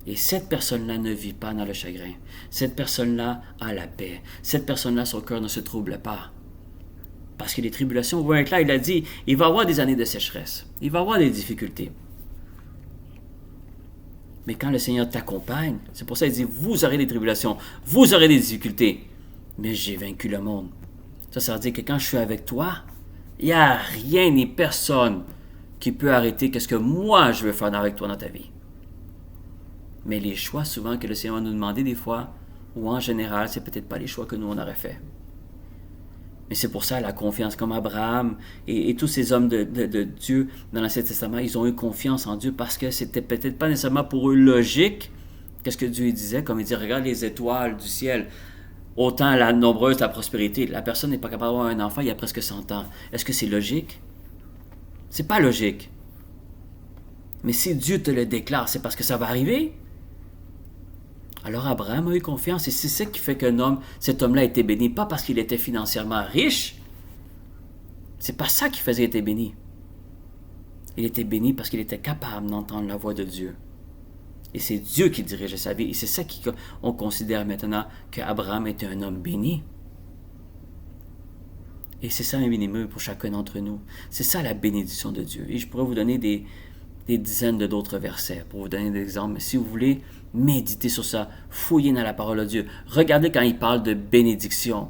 Et cette personne-là ne vit pas dans le chagrin. Cette personne-là a la paix. Cette personne-là, son cœur ne se trouble pas. Parce que les tribulations vont être là. Il a dit, il va y avoir des années de sécheresse. Il va y avoir des difficultés. Mais quand le Seigneur t'accompagne, c'est pour ça qu'il dit, vous aurez des tribulations, vous aurez des difficultés. Mais j'ai vaincu le monde. Ça veut dire que quand je suis avec toi, il n'y a rien ni personne qui peut arrêter ce que moi je veux faire avec toi dans ta vie. Mais les choix souvent que le Seigneur va nous demander des fois, ou en général, c'est peut-être pas les choix que nous on aurait fait. Mais c'est pour ça la confiance, comme Abraham et tous ces hommes de Dieu dans l'Ancien Testament, ils ont eu confiance en Dieu parce que c'était peut-être pas nécessairement pour eux logique. Qu'est-ce que Dieu disait? Comme il dit, regarde les étoiles du ciel, autant la nombreuse la prospérité. La personne n'est pas capable d'avoir un enfant il y a presque 100 ans. Est-ce que c'est logique? C'est pas logique. Mais si Dieu te le déclare, c'est parce que ça va arriver. Alors Abraham a eu confiance et c'est ça qui fait cet homme-là a été béni, pas parce qu'il était financièrement riche. C'est pas ça qui faisait qu'il était béni. Il était béni parce qu'il était capable d'entendre la voix de Dieu. Et c'est Dieu qui dirigeait sa vie. Et c'est ça qu'on considère maintenant qu'Abraham était un homme béni. Et c'est ça, mes bien-aimés, pour chacun d'entre nous. C'est ça la bénédiction de Dieu. Et je pourrais vous donner des dizaines d'autres versets pour vous donner des exemples. Mais si vous voulez méditer sur ça, fouiller dans la parole de Dieu, regardez quand il parle de bénédiction.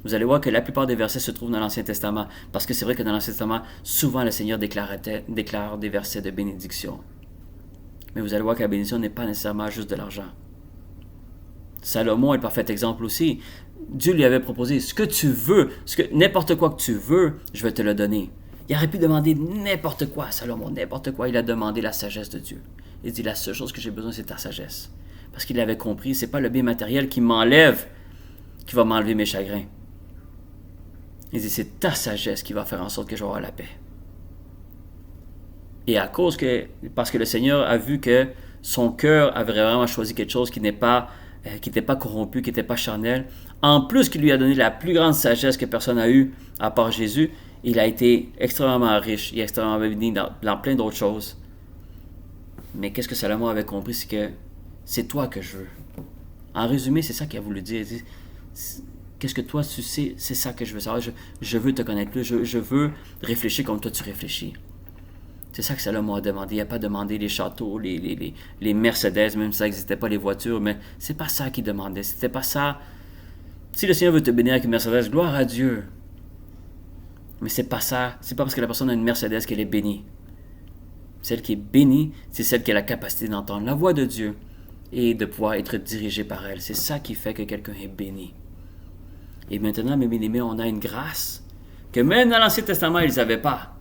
Vous allez voir que la plupart des versets se trouvent dans l'Ancien Testament, parce que c'est vrai que dans l'Ancien Testament, souvent le Seigneur déclare des versets de bénédiction. Mais vous allez voir que la bénédiction n'est pas nécessairement juste de l'argent. Salomon est le parfait exemple aussi. Dieu lui avait proposé ce que tu veux, n'importe quoi que tu veux, je vais te le donner. Il aurait pu demander n'importe quoi à Salomon, n'importe quoi. Il a demandé la sagesse de Dieu. Il dit, la seule chose que j'ai besoin, c'est ta sagesse. Parce qu'il avait compris, c'est pas le bien matériel qui m'enlève, qui va m'enlever mes chagrins. Il dit, c'est ta sagesse qui va faire en sorte que j'aurai la paix. Et parce que le Seigneur a vu que son cœur avait vraiment choisi quelque chose qui n'était pas corrompu, qui n'était pas charnel, en plus qu'il lui a donné la plus grande sagesse que personne n'a eue, à part Jésus, il a été extrêmement riche et extrêmement béni dans plein d'autres choses. Mais qu'est-ce que Salomon avait compris, c'est que c'est toi que je veux. En résumé, c'est ça qu'il a voulu dire. Il dit, qu'est-ce que toi tu sais, c'est ça que je veux savoir. Je veux te connaître plus, je veux réfléchir comme toi tu réfléchis. C'est ça que Salomon a demandé. Il n'a pas demandé les châteaux, les Mercedes, même si ça n'existait pas, les voitures, mais c'est pas ça qu'il demandait. C'était pas ça. Si le Seigneur veut te bénir avec une Mercedes, gloire à Dieu. Mais c'est pas ça. C'est pas parce que la personne a une Mercedes qu'elle est bénie. Celle qui est bénie, c'est celle qui a la capacité d'entendre la voix de Dieu et de pouvoir être dirigée par elle. C'est ça qui fait que quelqu'un est béni. Et maintenant, mes bien-aimés, on a une grâce que même dans l'Ancien Testament, ils n'avaient pas.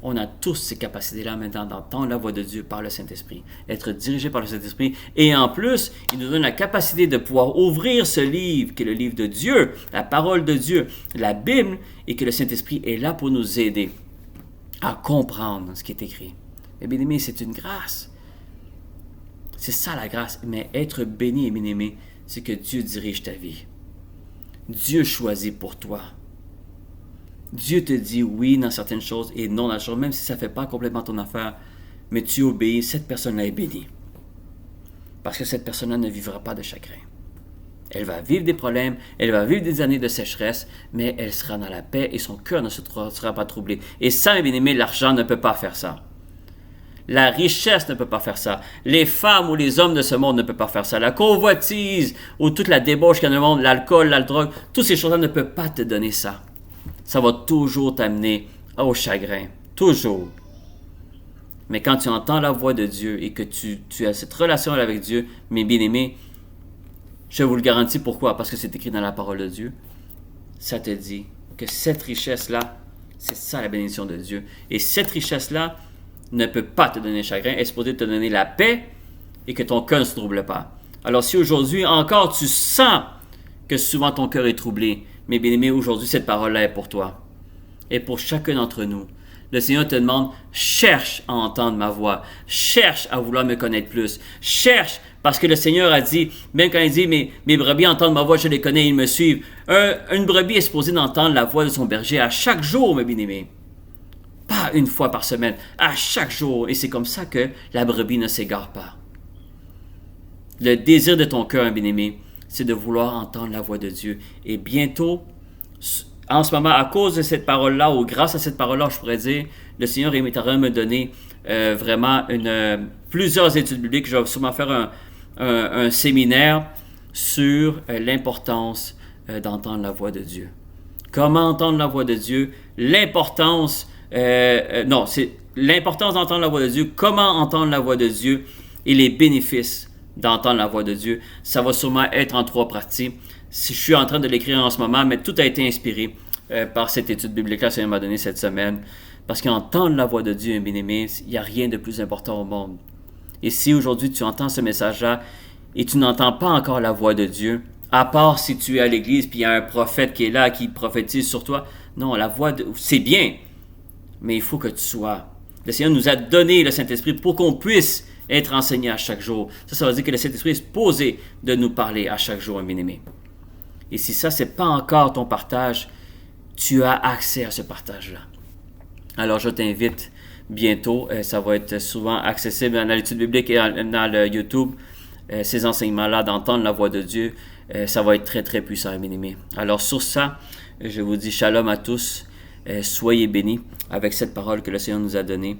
On a tous ces capacités-là maintenant d'entendre la voix de Dieu par le Saint-Esprit, être dirigé par le Saint-Esprit. Et en plus, il nous donne la capacité de pouvoir ouvrir ce livre, qui est le livre de Dieu, la parole de Dieu, la Bible, et que le Saint-Esprit est là pour nous aider à comprendre ce qui est écrit. Et bien aimé, c'est une grâce. C'est ça la grâce. Mais être béni et bien aimé, c'est que Dieu dirige ta vie. Dieu choisit pour toi. Dieu te dit oui dans certaines choses et non dans d'autres choses, même si ça ne fait pas complètement ton affaire, mais tu obéis, cette personne-là est bénie. Parce que cette personne-là ne vivra pas de chagrin. Elle va vivre des problèmes, elle va vivre des années de sécheresse, mais elle sera dans la paix et son cœur ne sera pas troublé. Et ça, mes bien-aimés, l'argent ne peut pas faire ça. La richesse ne peut pas faire ça. Les femmes ou les hommes de ce monde ne peuvent pas faire ça. La convoitise ou toute la débauche qu'il y a dans le monde, l'alcool, la drogue, toutes ces choses-là ne peuvent pas te donner ça. Ça va toujours t'amener au chagrin. Toujours. Mais quand tu entends la voix de Dieu et que tu as cette relation avec Dieu, mes bien-aimés, je vous le garantis. Pourquoi? Parce que c'est écrit dans la parole de Dieu. Ça te dit que cette richesse-là, c'est ça la bénédiction de Dieu. Et cette richesse-là ne peut pas te donner chagrin. Elle est supposée te donner la paix et que ton cœur ne se trouble pas. Alors si aujourd'hui encore tu sens que souvent ton cœur est troublé, mais bien aimé, aujourd'hui cette parole-là est pour toi. Et pour chacun d'entre nous. Le Seigneur te demande, cherche à entendre ma voix. Cherche à vouloir me connaître plus. Cherche, parce que le Seigneur a dit, même quand il dit, mes brebis entendent ma voix, je les connais, ils me suivent. Une brebis est supposée d'entendre la voix de son berger à chaque jour, mes bien-aimés. Pas une fois par semaine, à chaque jour. Et c'est comme ça que la brebis ne s'égare pas. Le désir de ton cœur, bien-aimé, c'est de vouloir entendre la voix de Dieu. Et bientôt, en ce moment, à cause de cette parole-là, ou grâce à cette parole-là, je pourrais dire, le Seigneur est en train de me donner vraiment plusieurs études bibliques. Je vais sûrement faire un séminaire sur l'importance d'entendre la voix de Dieu. Comment entendre la voix de Dieu? L'importance d'entendre la voix de Dieu, comment entendre la voix de Dieu et les bénéfices d'entendre la voix de Dieu. Ça va sûrement être en 3 parties. Je suis en train de l'écrire en ce moment, mais tout a été inspiré par cette étude biblique-là que ça m'a donné cette semaine. Parce qu'entendre la voix de Dieu, bien-aimé, il n'y a rien de plus important au monde. Et si aujourd'hui tu entends ce message-là et tu n'entends pas encore la voix de Dieu, à part si tu es à l'église puis il y a un prophète qui est là, qui prophétise sur toi, non, la voix c'est bien, mais il faut que tu sois. Le Seigneur nous a donné le Saint-Esprit pour qu'on puisse être enseigné à chaque jour. Ça veut dire que le Saint-Esprit est supposé de nous parler à chaque jour, bien-aimé. Et si ça, ce n'est pas encore ton partage, tu as accès à ce partage-là. Alors, je t'invite bientôt, ça va être souvent accessible dans l'étude biblique et dans le YouTube, ces enseignements-là, d'entendre la voix de Dieu, ça va être très, très puissant, bien-aimé. Alors, sur ça, Je vous dis shalom à tous. Soyez bénis avec cette parole que le Seigneur nous a donnée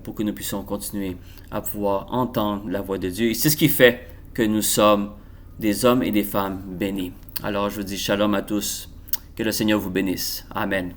pour que nous puissions continuer à pouvoir entendre la voix de Dieu. Et c'est ce qui fait que nous sommes des hommes et des femmes bénis. Alors je vous dis shalom à tous. Que le Seigneur vous bénisse. Amen.